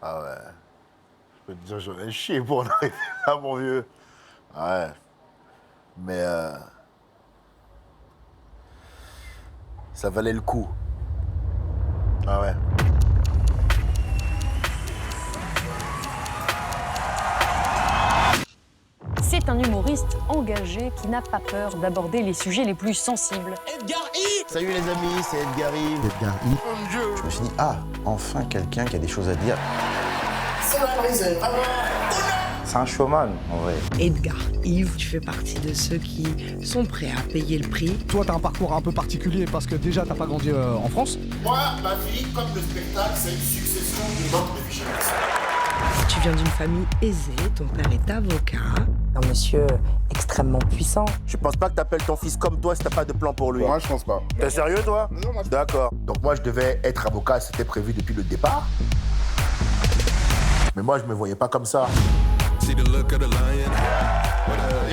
Ah ouais. Je peux te dire, j'en ai chié pour en arriver là, mon vieux. Ouais. Mais ça valait le coup. Ah ouais. C'est un humoriste engagé qui n'a pas peur d'aborder les sujets les plus sensibles. Edgar Yves. Salut les amis, c'est Edgar Yves. Edgar Yves. Mon Dieu. Je me suis dit, ah, enfin quelqu'un qui a des choses à dire. C'est un showman, en vrai. Edgar Yves, tu fais partie de ceux qui sont prêts à payer le prix. Toi, t'as un parcours un peu particulier parce que déjà, t'as pas grandi en France. Moi, ma vie, comme le spectacle, c'est une succession de banques de fichiers. Tu viens d'une famille aisée, ton père est avocat. Un monsieur extrêmement puissant. Je pense pas que t'appelles ton fils comme toi si t'as pas de plan pour lui. Moi, je pense pas. T'es sérieux, toi? Non, moi, je... D'accord. Donc moi, je devais être avocat, c'était prévu depuis le départ. Mais moi, je me voyais pas comme ça. Les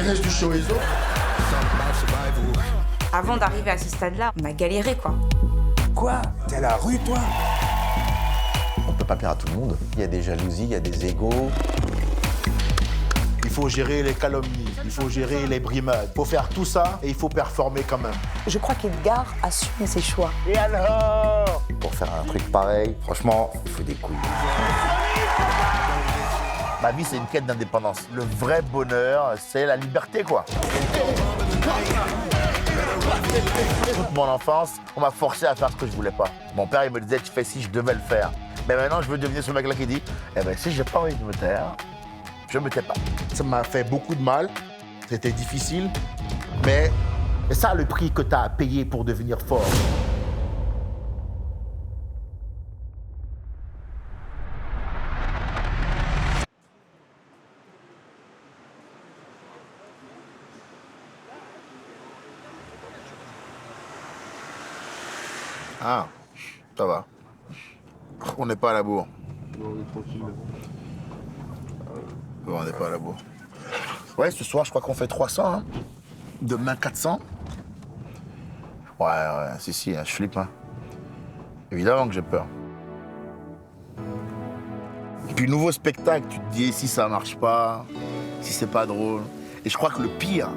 restes du chorizo. Avant d'arriver à ce stade-là, on a galéré, quoi. Quoi? T'es à la rue, toi? On peut pas plaire à tout le monde. Il y a des jalousies, il y a des égos. Il faut gérer les calomnies, il faut gérer les brimades. Il faut faire tout ça et il faut performer quand même. Je crois qu'Edgar assume ses choix. Et alors? Pour faire un truc pareil, franchement, il faut des couilles. Ma vie, c'est une quête d'indépendance. Le vrai bonheur, c'est la liberté, quoi. Toute mon enfance, on m'a forcé à faire ce que je voulais pas. Mon père, il me disait, tu fais ci, je devais le faire. Mais maintenant, je veux devenir ce mec-là qui dit, eh ben, si j'ai pas envie de me taire, je me tais pas. Ça m'a fait beaucoup de mal, c'était difficile, mais c'est ça le prix que tu as à payer pour devenir fort. Ah, ça va. On n'est pas à la bourre. On est tranquille. Bon, on n'est pas à la bourre. Ouais, ce soir, je crois qu'on fait 300. Hein. Demain, 400. Ouais, si, je flippe. Hein. Évidemment que j'ai peur. Et puis, nouveau spectacle, tu te dis si ça marche pas, si c'est pas drôle. Et je crois que le pire,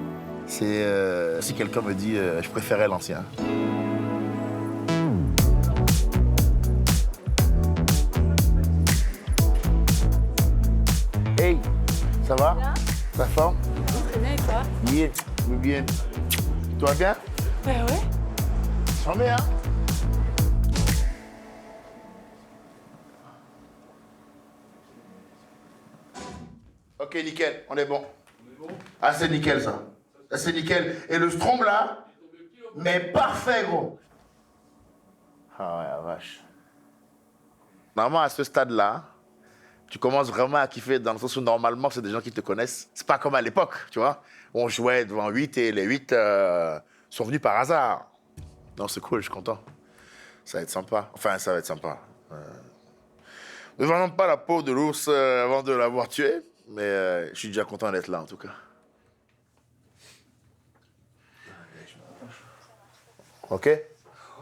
c'est si quelqu'un me dit je préférais l'ancien. Hey, ça va? Bien. Ta forme? Très bien, et toi? Bien, oui, bien. Toi bien? Ouais. J'en mets, hein? Ok, nickel, on est bon. Ah, c'est nickel, ça. Ça, c'est nickel. Et le strombe, là? Mais parfait, gros. Ah ouais, la vache. Normalement, à ce stade-là, tu commences vraiment à kiffer dans le sens où normalement, c'est des gens qui te connaissent. C'est pas comme à l'époque, tu vois. On jouait devant 8 et les 8 sont venus par hasard. Non, c'est cool, je suis content. Ça va être sympa. Enfin, ça va être sympa. Ne vendons pas la peau de l'ours avant de l'avoir tué, mais je suis déjà content d'être là, en tout cas. Ok?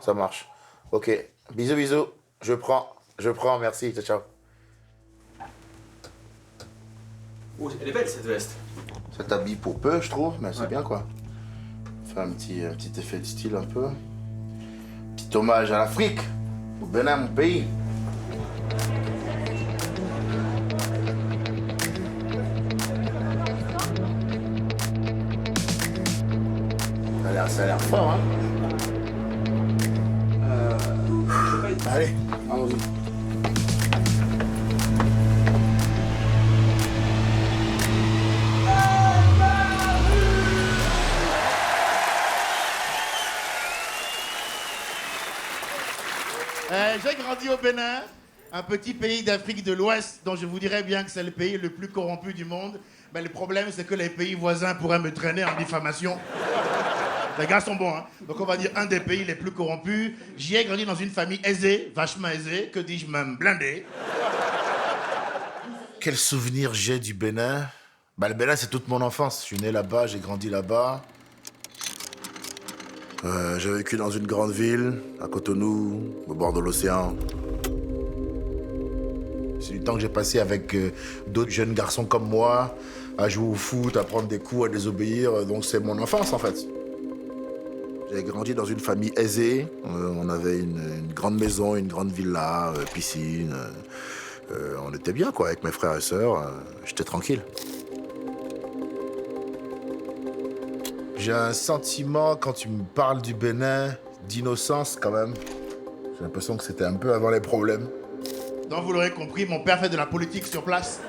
Ça marche. Ok. Bisous, bisous. Je prends, merci. Ciao, ciao. Oh, elle est belle cette veste. Ça t'habille pour peu, je trouve, mais c'est bien, quoi. Fait un petit effet de style, un peu. Petit hommage à l'Afrique, au Bénin, mon pays. Ça a l'air fort, hein. Allez, allons-y. J'ai grandi au Bénin, un petit pays d'Afrique de l'Ouest, dont je vous dirais bien que c'est le pays le plus corrompu du monde. Mais le problème, c'est que les pays voisins pourraient me traîner en diffamation. Les gars sont bons, hein. Donc on va dire un des pays les plus corrompus. J'y ai grandi dans une famille aisée, vachement aisée, que dis-je même, blindée. Quel souvenir j'ai du Bénin? Bah, le Bénin, c'est toute mon enfance. Je suis né là-bas, j'ai grandi là-bas. J'ai vécu dans une grande ville, à Cotonou, au bord de l'océan. C'est du temps que j'ai passé avec d'autres jeunes garçons comme moi, à jouer au foot, à prendre des coups, à désobéir. Donc c'est mon enfance en fait. J'ai grandi dans une famille aisée. On avait une grande maison, une grande villa, piscine. On était bien quoi, avec mes frères et sœurs. J'étais tranquille. J'ai un sentiment, quand tu me parles du Bénin, d'innocence quand même. J'ai l'impression que c'était un peu avant les problèmes. Donc vous l'aurez compris, mon père fait de la politique sur place.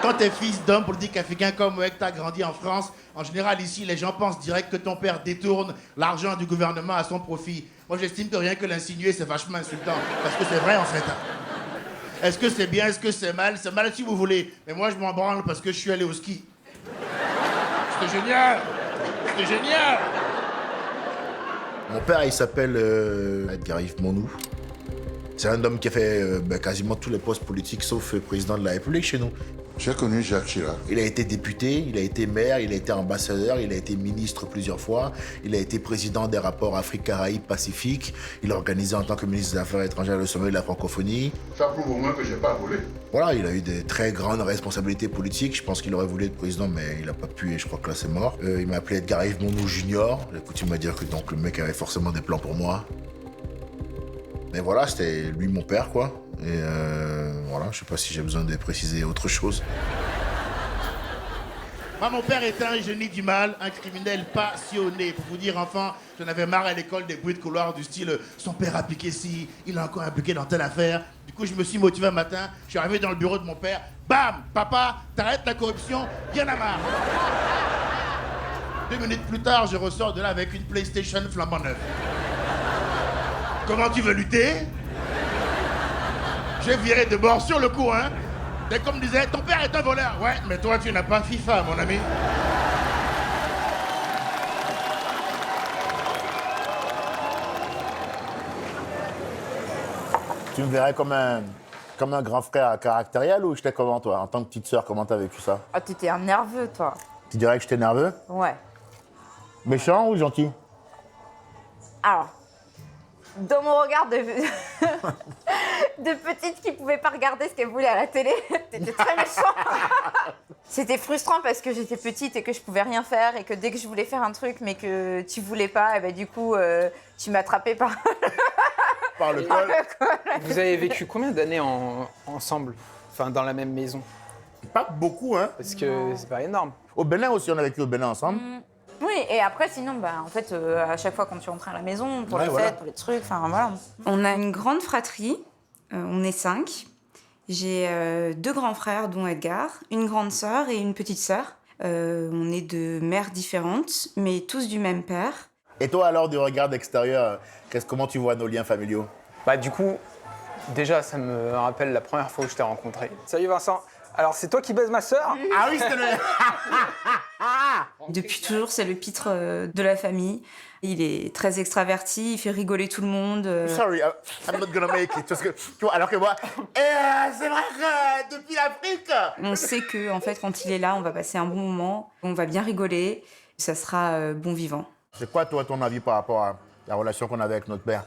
Quand t'es fils d'homme politique africain comme moi, que t'as grandi en France, en général ici, les gens pensent direct que ton père détourne l'argent du gouvernement à son profit. Moi j'estime que rien que l'insinuer, c'est vachement insultant. Parce que c'est vrai en fait. Est-ce que c'est bien, est-ce que c'est mal? C'est mal si vous voulez. Mais moi je m'en branle parce que je suis allé au ski. C'était génial! C'était génial! Mon père, il s'appelle Edgar Yves Monnou. C'est un homme qui a fait quasiment tous les postes politiques sauf président de la République chez nous. J'ai connu Jacques Chirac. Il a été député, il a été maire, il a été ambassadeur, il a été ministre plusieurs fois, il a été président des rapports Afrique-Caraïbes-Pacifique, il a organisé en tant que ministre des Affaires étrangères le sommet de la francophonie. Ça prouve au moins que j'ai pas volé. Voilà, il a eu des très grandes responsabilités politiques. Je pense qu'il aurait voulu être président, mais il n'a pas pu et je crois que là c'est mort. Il m'a appelé Edgar Yves Monnou Junior. J'ai coutume à dire que donc, le mec avait forcément des plans pour moi. Mais voilà, c'était lui mon père quoi. Et voilà, je sais pas si j'ai besoin de préciser autre chose. Moi, mon père était un génie du mal, un criminel passionné. Pour vous dire, enfant, j'en avais marre à l'école des bruits de couloir du style « Son père a piqué ci, il a encore impliqué dans telle affaire ». Du coup, je me suis motivé un matin, je suis arrivé dans le bureau de mon père. Bam! Papa, t'arrêtes la corruption, y'en a marre. 2 minutes plus tard, je ressors de là avec une PlayStation flambant neuve. Comment tu veux lutter? J'ai viré de bord sur le coup, hein. Dès qu'on me disait, ton père est un voleur. Ouais, mais toi, tu n'as pas FIFA, mon ami. Tu me verrais comme un grand frère caractériel ou j'étais comment toi? En tant que petite sœur, comment t'as vécu ça? Ah, t'étais un nerveux, toi. Tu dirais que j'étais nerveux? Ouais. Méchant ou gentil? Alors, dans mon regard de, de petite qui pouvait pas regarder ce qu'elle voulait à la télé, t'étais très méchant. C'était frustrant parce que j'étais petite et que je pouvais rien faire et que dès que je voulais faire un truc mais que tu voulais pas, et ben du coup, tu m'attrapais par... Par le col. Vous avez vécu combien d'années ensemble? Enfin, dans la même maison? Pas beaucoup, hein. Parce que c'est pas énorme. Au Bénin aussi, on a vécu au Bénin ensemble. Oui, et après, sinon, bah, en fait, à chaque fois quand tu rentrais à la maison, pour Ouais, les voilà. fêtes, pour les trucs, enfin voilà. On a une grande fratrie, on est 5. J'ai 2 grands frères, dont Edgar, une grande sœur et une petite sœur. On est de mères différentes, mais tous du même père. Et toi alors, du regard d'extérieur, comment tu vois nos liens familiaux? Bah du coup, déjà, ça me rappelle la première fois où je t'ai rencontré. Salut Vincent. Alors, c'est toi qui baises ma sœur? Ah oui, c'était le... Depuis toujours, c'est le pitre de la famille. Il est très extraverti, il fait rigoler tout le monde. Sorry, I'm not gonna make it. Parce que, tu vois, alors que moi, c'est vrai que depuis l'Afrique... On sait que, en fait, quand il est là, on va passer un bon moment, on va bien rigoler, ça sera bon vivant. C'est quoi, toi, ton avis par rapport à la relation qu'on avait avec notre père?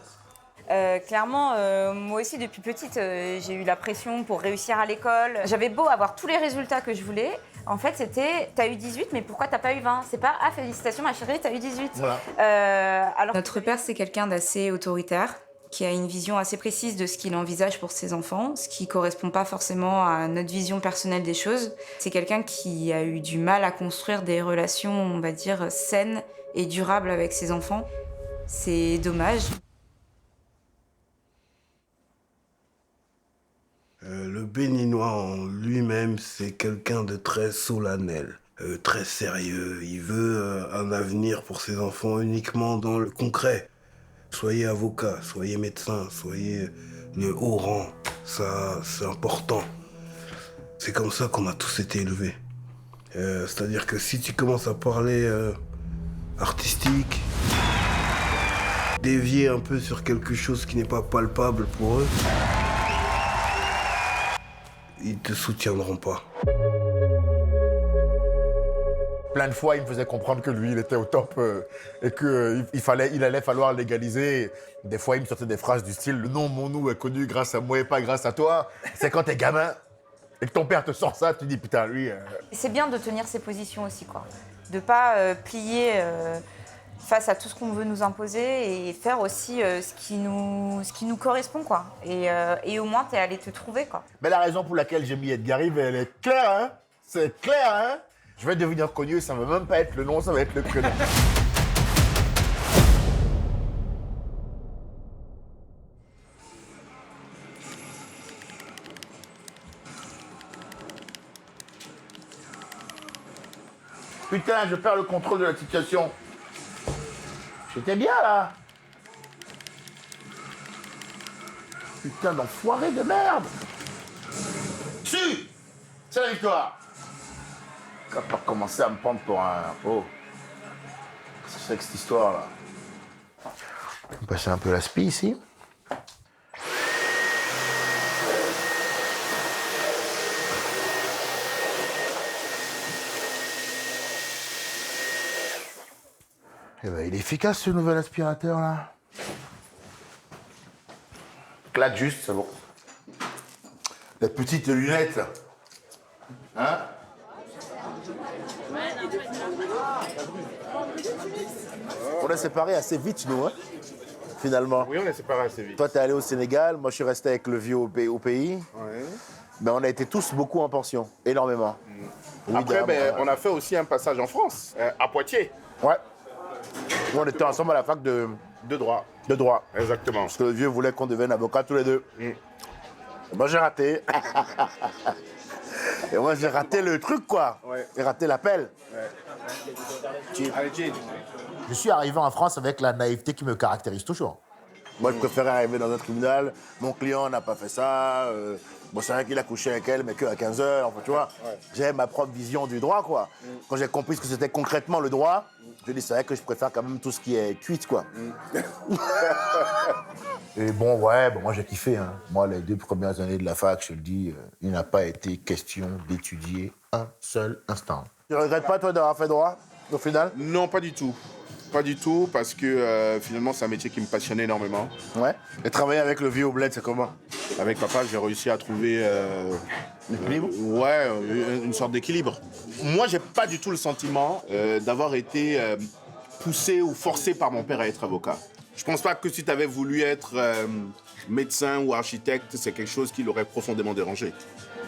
Clairement, moi aussi, depuis petite, j'ai eu la pression pour réussir à l'école. J'avais beau avoir tous les résultats que je voulais. En fait, c'était, t'as eu 18, mais pourquoi t'as pas eu 20? C'est pas, ah, félicitations, ma chérie, t'as eu 18. Voilà. Alors, notre père, c'est quelqu'un d'assez autoritaire, qui a une vision assez précise de ce qu'il envisage pour ses enfants, ce qui correspond pas forcément à notre vision personnelle des choses. C'est quelqu'un qui a eu du mal à construire des relations, on va dire, saines et durables avec ses enfants. C'est dommage. Le Béninois en lui-même, c'est quelqu'un de très solennel, très sérieux. Il veut un avenir pour ses enfants uniquement dans le concret. Soyez avocat, soyez médecin, soyez le haut rang. Ça, c'est important. C'est comme ça qu'on a tous été élevés. C'est-à-dire que si tu commences à parler artistique, dévier un peu sur quelque chose qui n'est pas palpable pour eux, ils te soutiendront pas. Plein de fois, il me faisait comprendre que lui, il était au top et qu'il allait falloir légaliser. Des fois, il me sortait des phrases du style « Le nom mon nous est connu grâce à moi et pas grâce à toi ». C'est quand t'es gamin et que ton père te sort ça, tu dis « Putain, lui... C'est bien de tenir ses positions aussi, quoi. De pas plier face à tout ce qu'on veut nous imposer et faire aussi ce qui nous correspond, quoi. Et au moins, t'es allé te trouver, quoi. Mais la raison pour laquelle j'ai mis Edgar Rive, elle est claire, hein. C'est clair, hein. Je vais devenir connu, ça va même pas être le nom, ça va être le prénom. Putain, je perds le contrôle de la situation. J'étais bien, là. Putain d'enfoiré de merde. Si, c'est la victoire. On va pas commencer à me prendre pour un... Oh. Qu'est-ce que c'est que cette histoire-là? On va passer un peu la spie, ici. Eh ben, il est efficace, ce nouvel aspirateur, là. Claque juste, c'est bon. Les petites lunettes, là. Hein? On est séparés assez vite, nous, hein, finalement. Oui, on est séparés assez vite. Toi, t'es allé au Sénégal, moi, je suis resté avec le vieux au pays. Ouais. Mais on a été tous beaucoup en pension, énormément. Oui, Après, on a fait aussi un passage en France, à Poitiers. Ouais. On était ensemble à la fac de droit. De droit. Exactement. Parce que le vieux voulait qu'on devienne avocats tous les deux. Moi, j'ai raté. Et moi, j'ai raté le truc, quoi. Ouais. J'ai raté l'appel. Ouais. Allez, Jane. Je suis arrivé en France avec la naïveté qui me caractérise toujours. Moi, je préférais arriver dans un tribunal. Mon client n'a pas fait ça. Bon, c'est vrai qu'il a couché avec elle, mais qu'à 15 heures. Enfin, tu vois, j'avais ma propre vision du droit, quoi. Quand j'ai compris ce que c'était concrètement le droit, je dis, c'est vrai que je préfère quand même tout ce qui est cuite, quoi. Et bon, ouais, bon, moi, j'ai kiffé. Hein. Moi, les 2 premières années de la fac, je te le dis, il n'a pas été question d'étudier un seul instant. Tu ne regrettes pas, toi, d'avoir fait droit, au final? Non, pas du tout. Pas du tout, parce que finalement, c'est un métier qui me passionnait énormément. Ouais. Et travailler avec le vieux au bled, c'est comment? Avec papa, j'ai réussi à trouver... l'équilibre? Ouais, une sorte d'équilibre. Moi, j'ai pas du tout le sentiment d'avoir été poussé ou forcé par mon père à être avocat. Je pense pas que si tu avais voulu être médecin ou architecte, c'est quelque chose qui l'aurait profondément dérangé.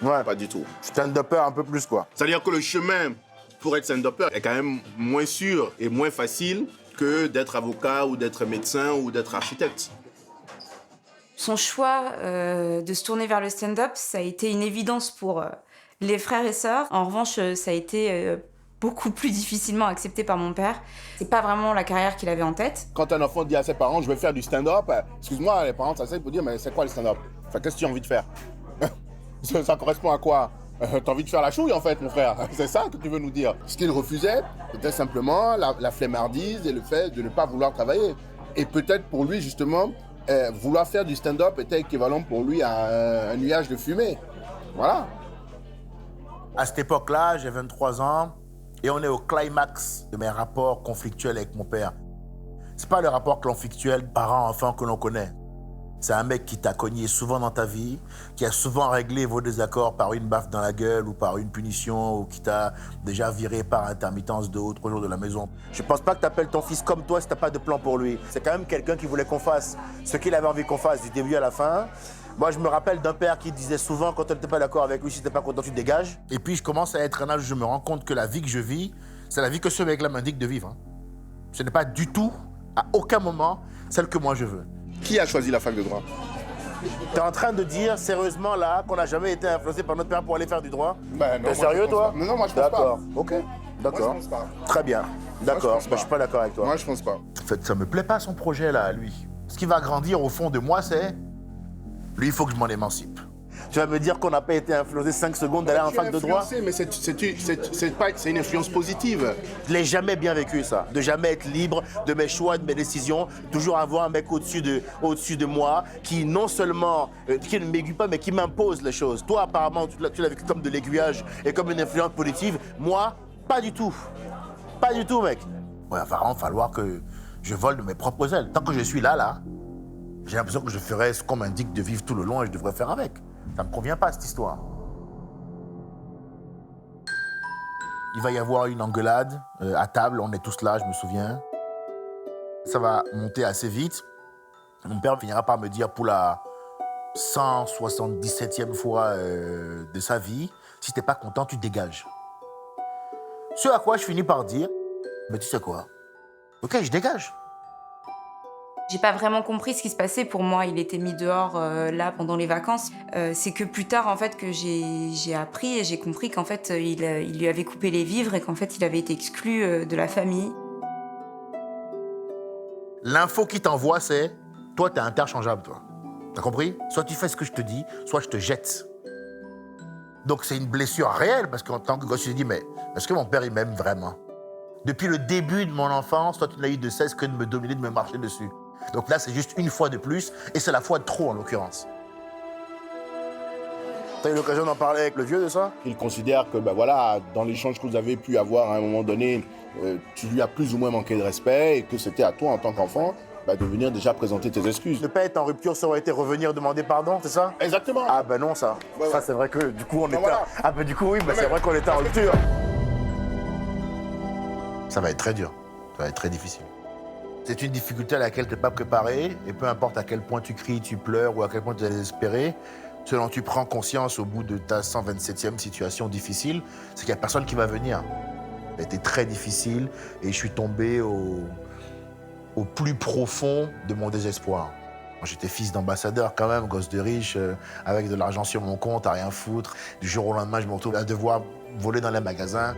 Ouais. Pas du tout. Stand-upper un peu plus, quoi. C'est-à-dire que le chemin pour être stand-upper est quand même moins sûr et moins facile que d'être avocat ou d'être médecin ou d'être architecte. Son choix de se tourner vers le stand-up, ça a été une évidence pour les frères et sœurs. En revanche, ça a été beaucoup plus difficilement accepté par mon père. C'est pas vraiment la carrière qu'il avait en tête. Quand un enfant dit à ses parents « je vais faire du stand-up », excuse-moi, les parents s'asseyent pour dire « mais c'est quoi le stand-up » Enfin, qu'est-ce que tu as envie de faire? Ça correspond à quoi? T'as envie de faire la chouille, en fait, mon frère. C'est ça que tu veux nous dire. Ce qu'il refusait, c'était simplement la flemmardise et le fait de ne pas vouloir travailler. Et peut-être pour lui, justement, vouloir faire du stand-up était équivalent pour lui à un nuage de fumée. Voilà. À cette époque-là, j'ai 23 ans et on est au climax de mes rapports conflictuels avec mon père. C'est pas le rapport conflictuel parent-enfant que l'on connaît. C'est un mec qui t'a cogné souvent dans ta vie, qui a souvent réglé vos désaccords par une baffe dans la gueule ou par une punition ou qui t'a déjà viré par intermittence 2 ou 3 jours de la maison. Je pense pas que t'appelles ton fils comme toi si t'as pas de plan pour lui. C'est quand même quelqu'un qui voulait qu'on fasse ce qu'il avait envie qu'on fasse du début à la fin. Moi, je me rappelle d'un père qui disait souvent, quand on n'était pas d'accord avec lui, si t'es pas content, tu te dégages. Et puis, je commence à être un âge où je me rends compte que la vie que je vis, c'est la vie que ce mec-là m'indique de vivre. Hein. Ce n'est pas du tout, à aucun moment, celle que moi je veux. Qui a choisi la fac de droit? T'es en train de dire, sérieusement, là, qu'on n'a jamais été influencé par notre père pour aller faire du droit? Ben, non, t'es sérieux, toi? Non, moi, je pense pas. D'accord, ok. D'accord. Moi, je pense pas. Très bien. D'accord, pense pas. je suis pas d'accord avec toi. Moi, je pense pas. En fait, ça me plaît pas, son projet, là, à lui. Ce qui va grandir, au fond de moi, c'est... Lui, il faut que je m'en émancipe. Tu vas me dire qu'on n'a pas été influencé 5 secondes d'aller en fac de droit? Mais c'est une influence positive. Je l'ai jamais bien vécu, ça. De jamais être libre de mes choix, de mes décisions. Toujours avoir un mec au-dessus de moi qui non seulement, qui ne m'aiguille pas, mais qui m'impose les choses. Toi, apparemment, tu l'as vécu comme de l'aiguillage et comme une influence positive. Moi, pas du tout. Pas du tout, mec. Ouais, il va vraiment falloir que je vole de mes propres ailes. Tant que je suis là, j'ai l'impression que je ferais ce qu'on m'indique de vivre tout le long et je devrais faire avec. Ça me convient pas, cette histoire. Il va y avoir une engueulade à table, on est tous là, je me souviens. Ça va monter assez vite. Mon père finira par me dire pour la 177e fois de sa vie, si t'es pas content, tu dégages. Ce à quoi je finis par dire, mais tu sais quoi? Ok, je dégage. J'ai pas vraiment compris ce qui se passait. Pour moi, il était mis dehors là pendant les vacances. C'est que plus tard en fait que j'ai appris et j'ai compris qu'en fait il lui avait coupé les vivres et qu'en fait il avait été exclu de la famille. L'info qu'il t'envoie, c'est toi, t'es interchangeable, toi. T'as compris? Soit tu fais ce que je te dis, soit je te jette. Donc c'est une blessure réelle parce qu'en tant que gosse, je te dis mais est-ce que mon père il m'aime vraiment? Depuis le début de mon enfance, toi tu n'as eu de cesse que de me dominer, de me marcher dessus. Donc là, c'est juste une fois de plus, et c'est la fois de trop en l'occurrence. T'as eu l'occasion d'en parler avec le vieux de ça? Il considère que, voilà, dans l'échange que vous avez pu avoir à un moment donné, tu lui as plus ou moins manqué de respect et que c'était à toi, en tant qu'enfant, de venir déjà présenter tes excuses. Ne pas être en rupture, ça aurait été revenir demander pardon, c'est ça? Exactement. Ah ben non, ça. Ouais. Ça, c'est vrai que du coup, on était... Voilà. Ah ben du coup, oui, c'est vrai qu'on était en rupture. Ça va être très dur. Ça va être très difficile. C'est une difficulté à laquelle tu n'es pas préparé, et peu importe à quel point tu cries, tu pleures, ou à quel point tu es désespéré, selon tu prends conscience au bout de ta 127e situation difficile, c'est qu'il n'y a personne qui va venir. Ça a été très difficile, et je suis tombé au plus profond de mon désespoir. Moi, j'étais fils d'ambassadeur quand même, gosse de riche, avec de l'argent sur mon compte, à rien foutre. Du jour au lendemain, je me retrouve à devoir voler dans les magasins.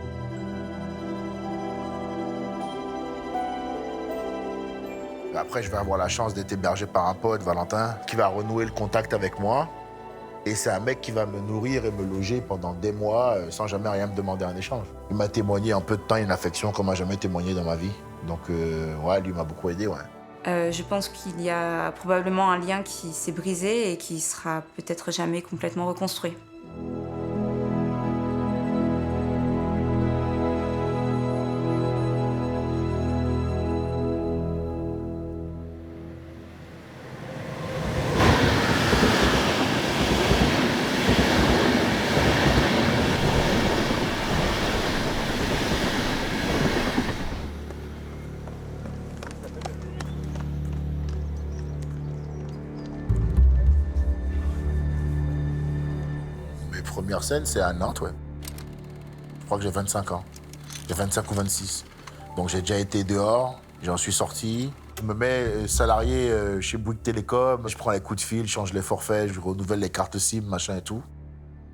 Après, je vais avoir la chance d'être hébergé par un pote, Valentin, qui va renouer le contact avec moi. Et c'est un mec qui va me nourrir et me loger pendant des mois sans jamais rien me demander en échange. Il m'a témoigné en peu de temps une affection qu'on m'a jamais témoigné dans ma vie. Donc, ouais, lui m'a beaucoup aidé, ouais. Je pense qu'il y a probablement un lien qui s'est brisé et qui sera peut-être jamais complètement reconstruit. Première scène, c'est à Nantes, ouais. Je crois que j'ai 25 ans. J'ai 25 ou 26. Donc j'ai déjà été dehors, j'en suis sorti. Je me mets salarié chez Bouygues Télécom, je prends les coups de fil, je change les forfaits, je renouvelle les cartes SIM, machin et tout.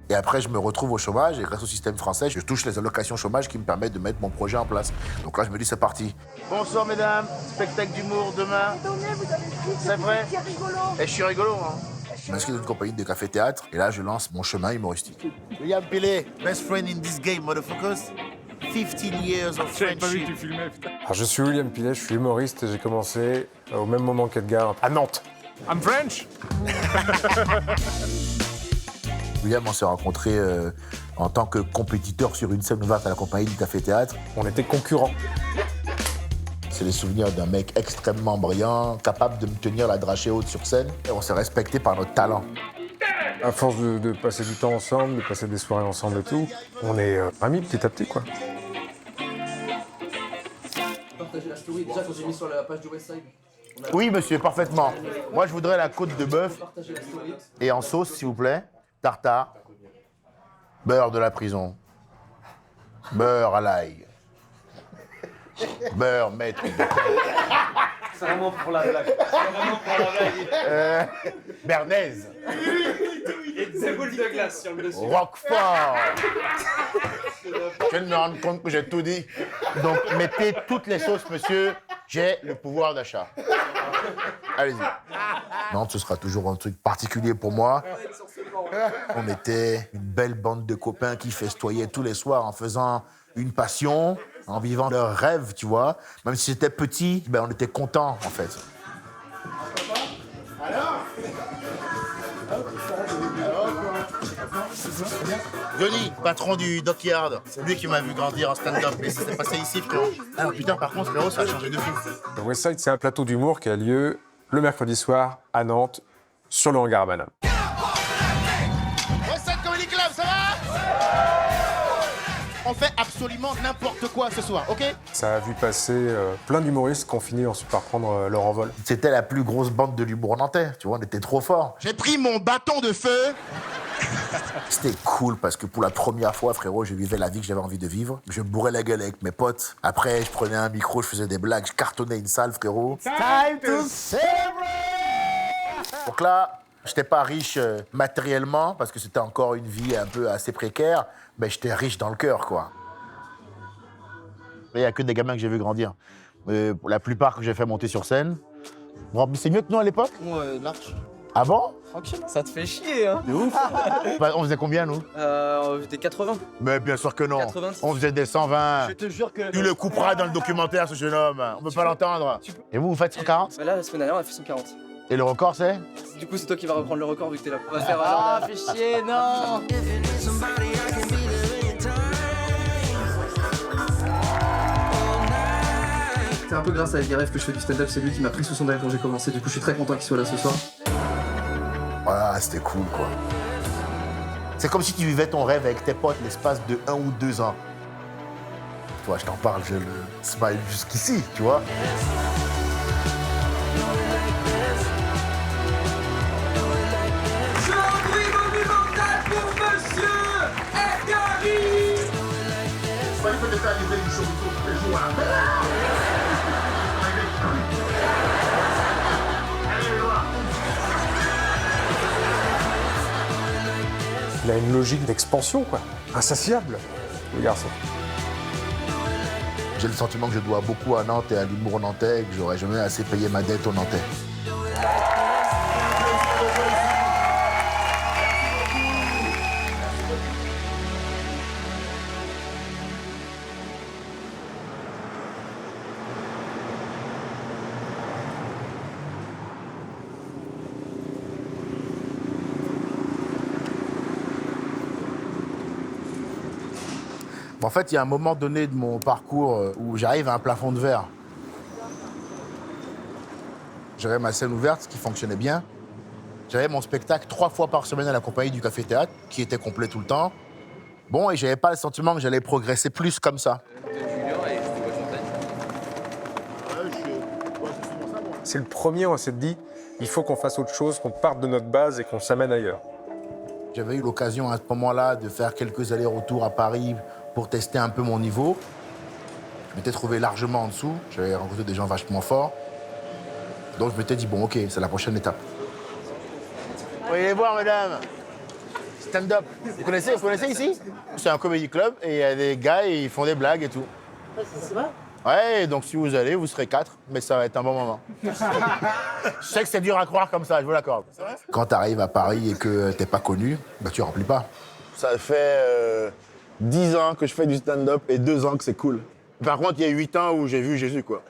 Et après, je me retrouve au chômage et grâce au système français, je touche les allocations chômage qui me permettent de mettre mon projet en place. Donc là, je me dis, c'est parti. Bonsoir, mesdames. Spectacle d'humour demain. C'est vrai? Et je suis rigolo, hein. Je m'inscris dans une compagnie de café-théâtre et là, je lance mon chemin humoristique. William Pelé, best friend in this game, motherfuckers. 15 years of friendship. Alors, je suis William Pilet, je suis humoriste et j'ai commencé au même moment qu'Edgar à Nantes. I'm French. William, on s'est rencontrés en tant que compétiteur sur une scène ouverte à la compagnie du café-théâtre. On était concurrents. C'est les souvenirs d'un mec extrêmement brillant, capable de me tenir la drachée haute sur scène. Et on s'est respecté par notre talent. À force de passer du temps ensemble, de passer des soirées ensemble et tout, on est amis petit à petit, quoi. Partagez la story, déjà quand j'ai mis sur la page du Westside. Oui, monsieur, parfaitement. Moi, je voudrais la côte de bœuf et en sauce, s'il vous plaît. Tartare, beurre de la prison, beurre à l'ail, beurre maître. C'est vraiment pour la blague. C'est vraiment pour la blague. Bernaise. Et des boules de glace sur le dessus. Roquefort. Je viens de me rendre compte que j'ai tout dit. Donc, mettez toutes les sauces, monsieur. J'ai le pouvoir d'achat. Allez-y. Nantes, ce sera toujours un truc particulier pour moi. On était une belle bande de copains qui festoyaient tous les soirs en faisant une passion, en vivant leur rêve, tu vois. Même si c'était petit, on était contents, en fait. Alors Johnny, patron du Dockyard, c'est lui qui m'a vu grandir en stand-up. Et ça s'est passé ici, frérot. Alors putain, par contre, frérot, ça a changé de fou. Le West Side, c'est un plateau d'humour qui a lieu le mercredi soir à Nantes, sur le hangar Banane. West Side Comedy Club, ça va? On fait absolument n'importe quoi ce soir, ok? Ça a vu passer plein d'humoristes qui ont fini ensuite par prendre leur envol. C'était la plus grosse bande de l'humour nantais, tu vois, on était trop forts. J'ai pris mon bâton de feu. C'était cool parce que pour la première fois, frérot, je vivais la vie que j'avais envie de vivre. Je me bourrais la gueule avec mes potes. Après, je prenais un micro, je faisais des blagues, je cartonnais une salle, frérot. Time to celebrate! Donc là, j'étais pas riche matériellement parce que c'était encore une vie un peu assez précaire, mais j'étais riche dans le cœur, quoi. Il y a que des gamins que j'ai vu grandir. Pour la plupart que j'ai fait monter sur scène. Bon, c'est mieux que nous à l'époque? Ouais, large. Ah bon? Tranquille. Ça te fait chier, hein? C'est ouf. Bah, on faisait combien, nous? Des 80. Mais bien sûr que non. 86. On faisait des 120. Je te jure que... Tu le couperas dans le documentaire, ce jeune homme. On peut pas l'entendre. Et vous faites 140? Là, la semaine dernière, on a fait 140. Et le record, c'est? Du coup, c'est toi qui vas reprendre le record vu que t'es là. On va faire... Ah, fais chier, non! C'est un peu grâce à Elgaref que je fais du stand-up, c'est lui qui m'a pris sous son aile quand j'ai commencé, du coup je suis très content qu'il soit là ce soir. Voilà, c'était cool, quoi. C'est comme si tu vivais ton rêve avec tes potes l'espace de 1 ou 2 ans. Tu vois, je t'en parle, j'ai le smile jusqu'ici, tu vois. Il a une logique d'expansion, quoi. Insatiable, le garçon. J'ai le sentiment que je dois beaucoup à Nantes et à l'humour nantais et que j'aurais jamais assez payé ma dette aux Nantais. En fait, il y a un moment donné de mon parcours où j'arrive à un plafond de verre. J'avais ma scène ouverte, qui fonctionnait bien. J'avais mon spectacle 3 fois par semaine à la compagnie du Café Théâtre, qui était complet tout le temps. Bon, et j'avais pas le sentiment que j'allais progresser plus comme ça. C'est le premier, on s'est dit, il faut qu'on fasse autre chose, qu'on parte de notre base et qu'on s'amène ailleurs. J'avais eu l'occasion à ce moment-là de faire quelques allers-retours à Paris pour tester un peu mon niveau. Je m'étais trouvé largement en dessous. J'avais rencontré des gens vachement forts. Donc je m'étais dit, bon, OK, c'est la prochaine étape. Voyez voir, mesdames. Stand-up. Vous connaissez ici? C'est un comedy club et il y a des gars et ils font des blagues et tout. C'est vrai? Ouais, donc si vous allez, vous serez 4, mais ça va être un bon moment. Je sais que c'est dur à croire comme ça, je vous l'accorde. Quand t'arrives à Paris et que t'es pas connu, bah tu remplis pas. Ça fait 10 ans que je fais du stand-up et 2 ans que c'est cool. Par contre, il y a 8 ans où j'ai vu Jésus, quoi.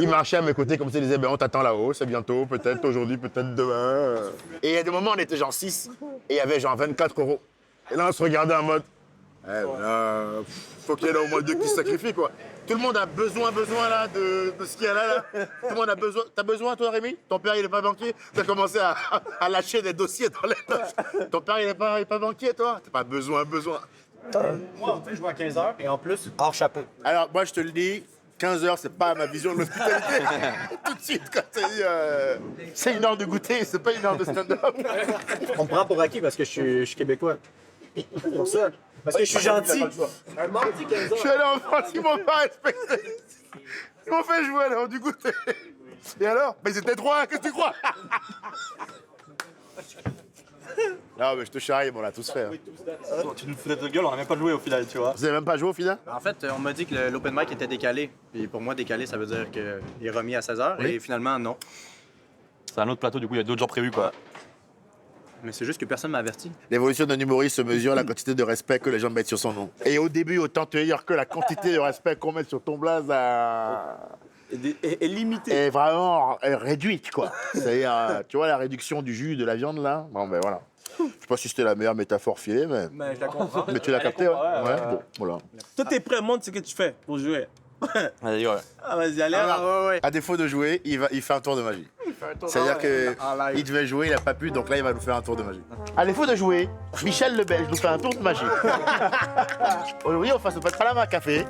Il marchait à mes côtés comme ça, il disait, ben on t'attend là-haut, c'est bientôt, peut-être aujourd'hui, peut-être demain. Et il y a des moments, on était genre 6, et il y avait genre 24 €. Et là, on se regardait en mode, faut qu'il y en ait au moins 2 qui se sacrifient, quoi. Tout le monde a besoin là, de ce qu'il y a là. Tout le monde a besoin. T'as besoin, toi, Rémi? Ton père, il est pas banquier? T'as commencé à lâcher des dossiers dans les poches. Ton père, il est pas banquier, toi? T'as pas besoin. Moi, en fait, je vois à 15h et en plus, hors chapeau. Alors, moi, je te le dis, 15 h, c'est pas ma vision de l'hospitalité. Tout de suite, quand tu dis, c'est une heure de goûter, c'est pas une heure de stand-up. On me prend pour acquis parce que je suis québécois. Pour ça. Parce que je suis gentil. Un mardi 15h. Je suis allé en France, ils m'ont pas respecté. Ils m'ont fait jouer à l'heure du goûter. Et alors? Mais ils étaient 3, qu'est-ce que tu crois? Non, mais je te charrie, on l'a tous fait. Hein. Tu nous foutais de gueule, on n'a même pas joué au final, tu vois. Vous avez même pas joué au final? En fait, on m'a dit que l'open mic était décalé. Et pour moi, décalé, ça veut dire qu'il est remis à 16h. Oui. Et finalement, non. C'est un autre plateau, du coup, il y a d'autres gens prévus, quoi. Mais c'est juste que personne m'a averti. L'évolution d'un humoriste se mesure à la quantité de respect que les gens mettent sur son nom. Et au début, autant te dire que la quantité de respect qu'on met sur ton blaze, est limitée. Est vraiment réduite, quoi. C'est-à-dire, tu vois, la réduction du jus de la viande, là. Bon, ben voilà. Je sais pas si c'était la meilleure métaphore filée, mais. Mais je la comprends. Mais tu l'as capté, ouais. Bon, voilà. Toi, t'es prêt, montre ce que tu fais pour jouer. Vas-y, ouais. Ah, vas-y, allez, ouais. À défaut de jouer, il fait un tour de magie. C'est-à-dire qu'il devait jouer, il n'a pas pu, donc là, il va nous faire un tour de magie. À défaut de jouer, Michel le Belge nous fait un tour de magie. Aujourd'hui, on fasse le Petra Lama Café.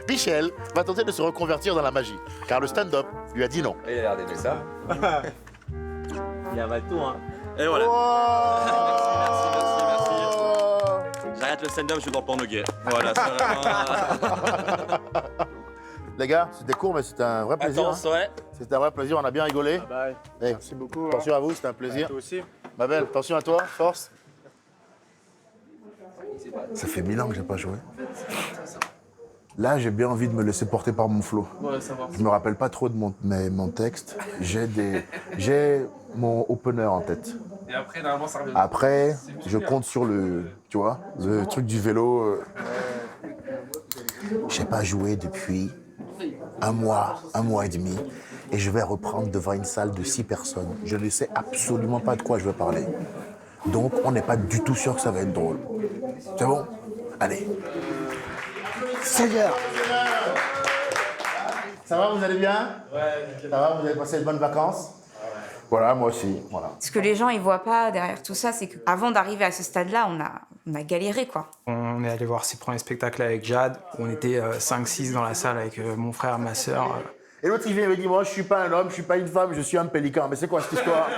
Michel va tenter de se reconvertir dans la magie, car le stand-up lui a dit non. Il a l'air d'aimer ça. Il avale tout, hein. Et voilà. Merci. J'arrête le stand-up, je suis dans le porno gay. Voilà, c'est vraiment... Les gars, c'était court, mais c'était un vrai plaisir. Attends, ouais. C'était un vrai plaisir, on a bien rigolé. Merci beaucoup. Attention à vous, c'était un plaisir. Toi aussi. Ma belle, attention à toi, force. Ça fait 1000 ans que j'ai pas joué. Là, j'ai bien envie de me laisser porter par mon flow. Ouais, ça va. Je me rappelle pas trop de mon texte. J'ai mon opener en tête. Et après, normalement, ça revient. Après, je compte sur le truc du vélo. J'ai pas joué depuis un mois et demi. Et je vais reprendre devant une salle de 6 personnes. Je ne sais absolument pas de quoi je veux parler. Donc, on n'est pas du tout sûr que ça va être drôle. C'est bon? Allez. Seigneur! Ça va, vous allez bien? Ouais. Ça va, vous avez passé de bonnes vacances? Voilà, moi aussi. Voilà. Ce que les gens ils voient pas derrière tout ça, c'est qu'avant d'arriver à ce stade-là, on a galéré, quoi. On est allé voir ses premiers spectacles avec Jade. On était 5-6 dans la salle avec mon frère, ma sœur. Et l'autre, il vient et me dit, moi, je suis pas un homme, je suis pas une femme, je suis un pélican. Mais c'est quoi cette histoire?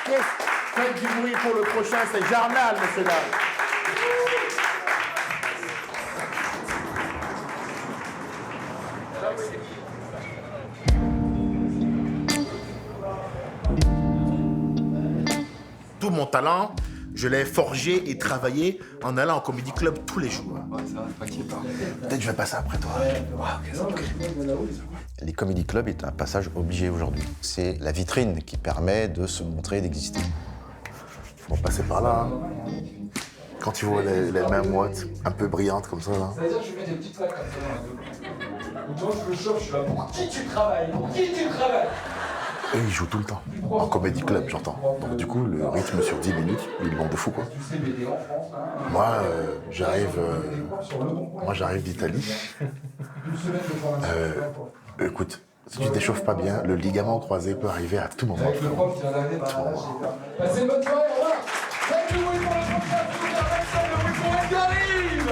Faites du bruit pour le prochain, c'est Jarnal, messieurs dames. Tout mon talent, je l'ai forgé et travaillé en allant au Comedy Club tous les jours. Ouais, ça va, t'inquiète pas. Peut-être je vais passer après toi. Les comedy clubs est un passage obligé aujourd'hui. C'est la vitrine qui permet de se montrer, d'exister. Faut passer par là. Hein. Quand tu vois les mêmes moites, un peu brillantes comme ça, là. Ça veut dire que je mets des petites claques comme ça dans la gueule. Moi, je le chope, je suis là. Pour qui tu travailles? Pour qui tu travailles? Et ils jouent tout le temps. En Comedy Club, j'entends. Donc du coup, le rythme sur 10 minutes, ils l'ont de fou, quoi. Moi, j'arrive d'Italie. Écoute, si tu t'échauffes pas bien, le ligament croisé peut arriver à tout moment. Avec le prof qui vient d'arriver par là, passez une bonne soirée, au revoir. Faites du bruit pour le podcast, le bruit pour Edgar arrive.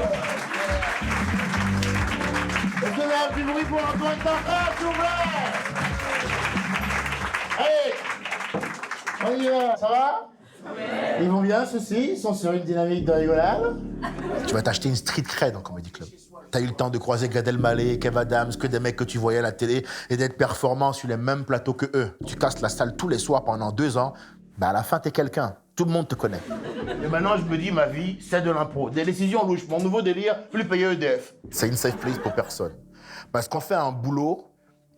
Est-ce que vous avez du bruit pour Antoine Barra, s'il vous plaît? Allez, on y va, ça va? Ils vont bien, ceux-ci? Ils sont sur une dynamique de rigolade? Tu vas t'acheter une street cred en Comedy Club. T'as eu le temps de croiser Gad Elmaleh, Kev Adams, que des mecs que tu voyais à la télé et d'être performant sur les mêmes plateaux que eux. Tu casses la salle tous les soirs pendant 2 ans, à la fin, t'es quelqu'un. Tout le monde te connaît. Et maintenant, je me dis, ma vie, c'est de l'impro. Des décisions louches. Mon nouveau délire, plus payer EDF. C'est une safe place pour personne. Parce qu'on fait un boulot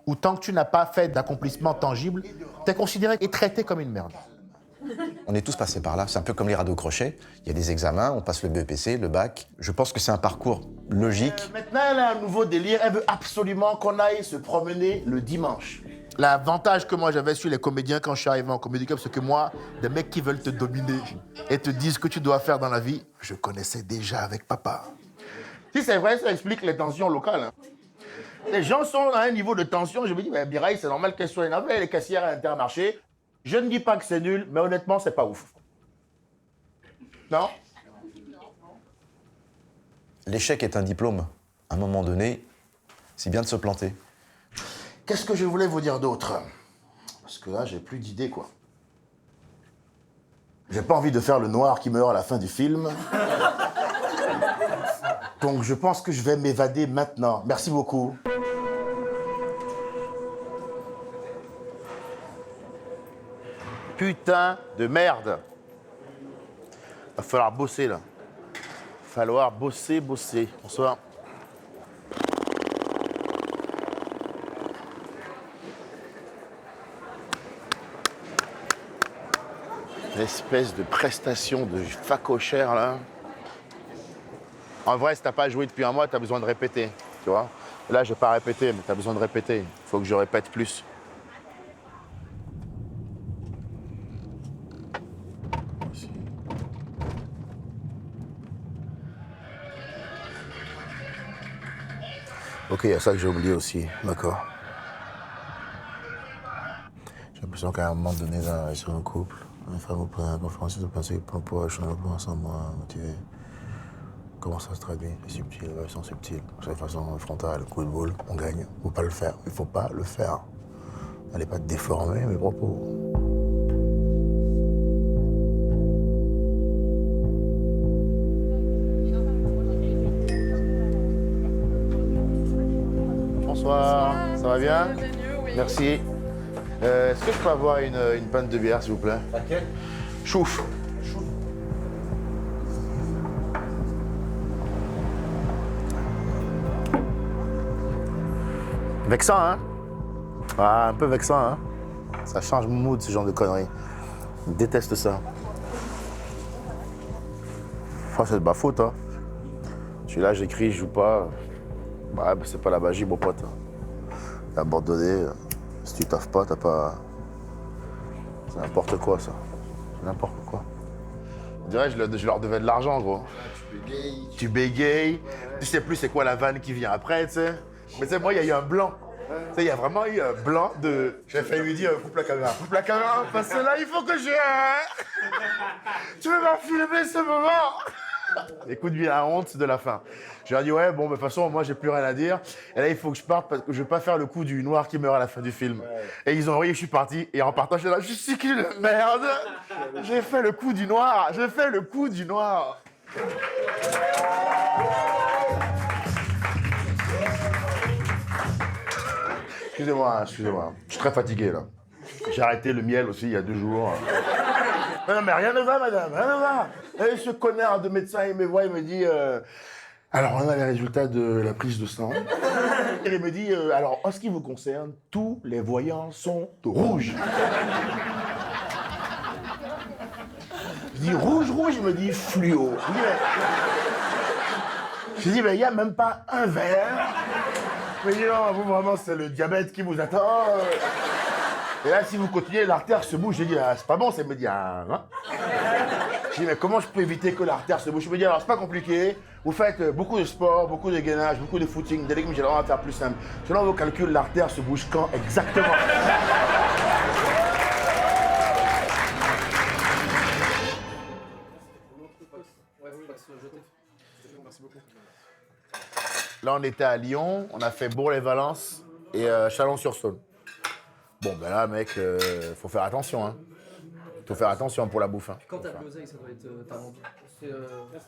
où tant que tu n'as pas fait d'accomplissement tangible, t'es considéré et traité comme une merde. On est tous passés par là, c'est un peu comme les radeaux crochets. Il y a des examens, on passe le BEPC, le bac. Je pense que c'est un parcours logique. Maintenant, elle a un nouveau délire, elle veut absolument qu'on aille se promener le dimanche. L'avantage que moi j'avais sur les comédiens quand je suis arrivé en Comedy Club, c'est que moi, des mecs qui veulent te dominer et te disent ce que tu dois faire dans la vie, je connaissais déjà avec papa. Si c'est vrai, ça explique les tensions locales. Hein. Les gens sont à un niveau de tension, je me dis, mais Biraï, c'est normal qu'elles soient énervées, les caissières à Intermarché. Je ne dis pas que c'est nul, mais honnêtement, c'est pas ouf. Non? L'échec est un diplôme. À un moment donné, c'est bien de se planter. Qu'est-ce que je voulais vous dire d'autre? Parce que là, j'ai plus d'idées, quoi. J'ai pas envie de faire le noir qui meurt à la fin du film. Donc, je pense que je vais m'évader maintenant. Merci beaucoup. Putain de merde. Va falloir bosser, là. Falloir bosser. Bonsoir. Une espèce de prestation de facochère, là. En vrai, si t'as pas joué depuis un mois, t'as besoin de répéter, tu vois. Et là, je vais pas répéter, mais tu as besoin de répéter. Il faut que je répète plus. Ici. Ok, il y a ça que j'ai oublié aussi. D'accord. J'ai l'impression qu'à un moment donné, dans sur un couple, une femme vous prend la conférence de penser que pour pouvoir changer sans moi, motivé. Comment ça se traduit? C'est subtil, les sont subtiles. De façon frontale, coup de boule, on gagne. Faut pas le faire. Il faut pas le faire. N'allez pas déformer mes propos. Bonsoir, ça va bien? Merci. Est-ce que je peux avoir une pinte de bière, s'il vous plaît? Laquelle? Chouf. Vexant, hein? Ah, un peu vexant, hein? Ça change mon mood, ce genre de conneries. Je déteste ça. Enfin, c'est de ma faute, hein. Je suis là, j'écris, je joue pas. Bah, c'est pas la magie, mon pote. T'es abandonné. Si tu taffes pas, t'as pas... C'est n'importe quoi, ça. C'est n'importe quoi. On dirait que je leur devais de l'argent, gros. Tu bégayes. Tu sais plus c'est quoi la vanne qui vient après, tu sais. Mais tu sais, moi, il y a eu un blanc. Tu sais, il y a vraiment eu un blanc de... J'ai failli lui dire, coupe la caméra. Coupe la caméra, parce que là, il faut que je... Tu veux m'en filmer ce moment? Écoute bien la honte de la fin. Je leur ai dit, ouais, bon, de toute façon, moi, j'ai plus rien à dire. Et là, il faut que je parte parce que je veux pas faire le coup du noir qui meurt à la fin du film. Et ils ont envoyé, je suis parti. Et en partant, je suis là, je suis qu'une merde. J'ai fait le coup du noir. J'ai fait le coup du noir. Excusez-moi, excusez-moi. Je suis très fatigué, là. J'ai arrêté le miel aussi il y a 2 jours. Non, mais rien ne va, madame, rien ne va. Et ce connard de médecin, il me voit, il me dit... Alors, on a les résultats de la prise de sang. Et il me dit, alors, en ce qui vous concerne, tous les voyants sont rouges. Je dis, rouge, rouge, il me dit, fluo. Je dis, mais il n'y a même pas un verre. Il me dit, non, vous, vraiment, c'est le diabète qui vous attend. Et là, si vous continuez, l'artère se bouge. J'ai dit, ah, c'est pas bon, ça me dit, ah, hein. Je dis, mais comment je peux éviter que l'artère se bouge? Je me dis, alors, c'est pas compliqué. Vous faites beaucoup de sport, beaucoup de gainage, beaucoup de footing, des légumes, j'ai l'air de faire plus simple. Selon vos calculs, l'artère se bouge quand exactement? Là, on était à Lyon, on a fait Bourg-les-Valences et Chalon-sur-Saône. Bon, ben là, mec, faut faire attention, hein. Faut faire attention pour la bouffe. Hein. Quand t'as de l'oseille, ça doit être ta remplie.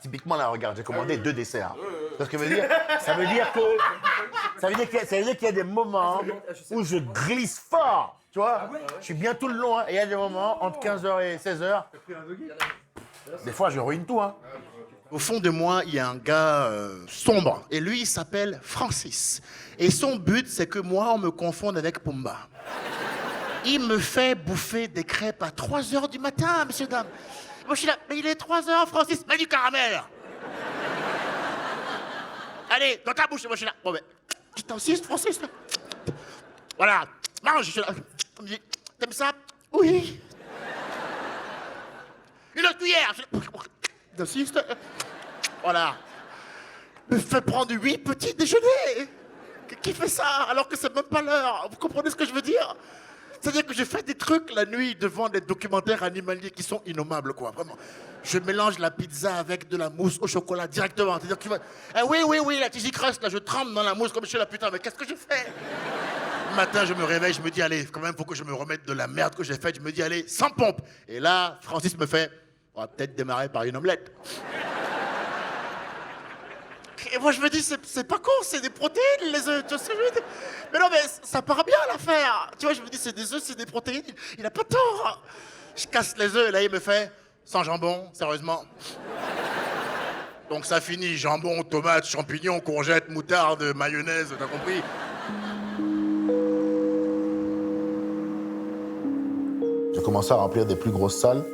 Typiquement, là, regarde, j'ai commandé 2 desserts. Ce que veut dire, ça veut dire qu'il y a des moments où je glisse fort, tu vois. Je suis bien tout le long, hein, et il y a des moments entre 15h et 16h. Des fois, je ruine tout, hein. Au fond de moi, il y a un gars sombre. Et lui, il s'appelle Francis. Et son but, c'est que moi, on me confonde avec Pumba. Il me fait bouffer des crêpes à 3h du matin, monsieur, dame. Moi, je suis là, mais il est 3h, Francis, mets du caramel. Allez, dans ta bouche, moi, je suis là. Bon, mais, tu t'insistes, Francis, là. Voilà, mange, je suis là. On me dit, t'aimes ça? Oui. Une autre cuillère. T'insistes? Voilà. Me fait prendre 8 petits déjeuners. Qui fait ça alors que c'est même pas l'heure? Vous comprenez ce que je veux dire? C'est-à-dire que je fais des trucs la nuit devant des documentaires animaliers qui sont innommables, quoi, vraiment. Je mélange la pizza avec de la mousse au chocolat directement. C'est-à-dire que tu vas... Eh oui, la Tigi Crust, là, je trempe dans la mousse comme je suis là, putain, mais qu'est-ce que je fais? Le matin, je me réveille, je me dis, allez, quand même, faut que je me remette de la merde que j'ai faite. Je me dis, allez, sans pompe. Et là, Francis me fait, on va peut-être démarrer par une omelette. Et moi, je me dis, c'est pas con, c'est des protéines, les œufs, tu vois ce que je veux dire? Mais non, mais ça part bien, l'affaire. Tu vois, je me dis, c'est des œufs, c'est des protéines, il a pas tort. Je casse les œufs, et là, il me fait, sans jambon, sérieusement. Donc ça finit, jambon, tomates, champignons, courgettes, moutarde, mayonnaise, t'as compris? J'ai commencé à remplir des plus grosses salles.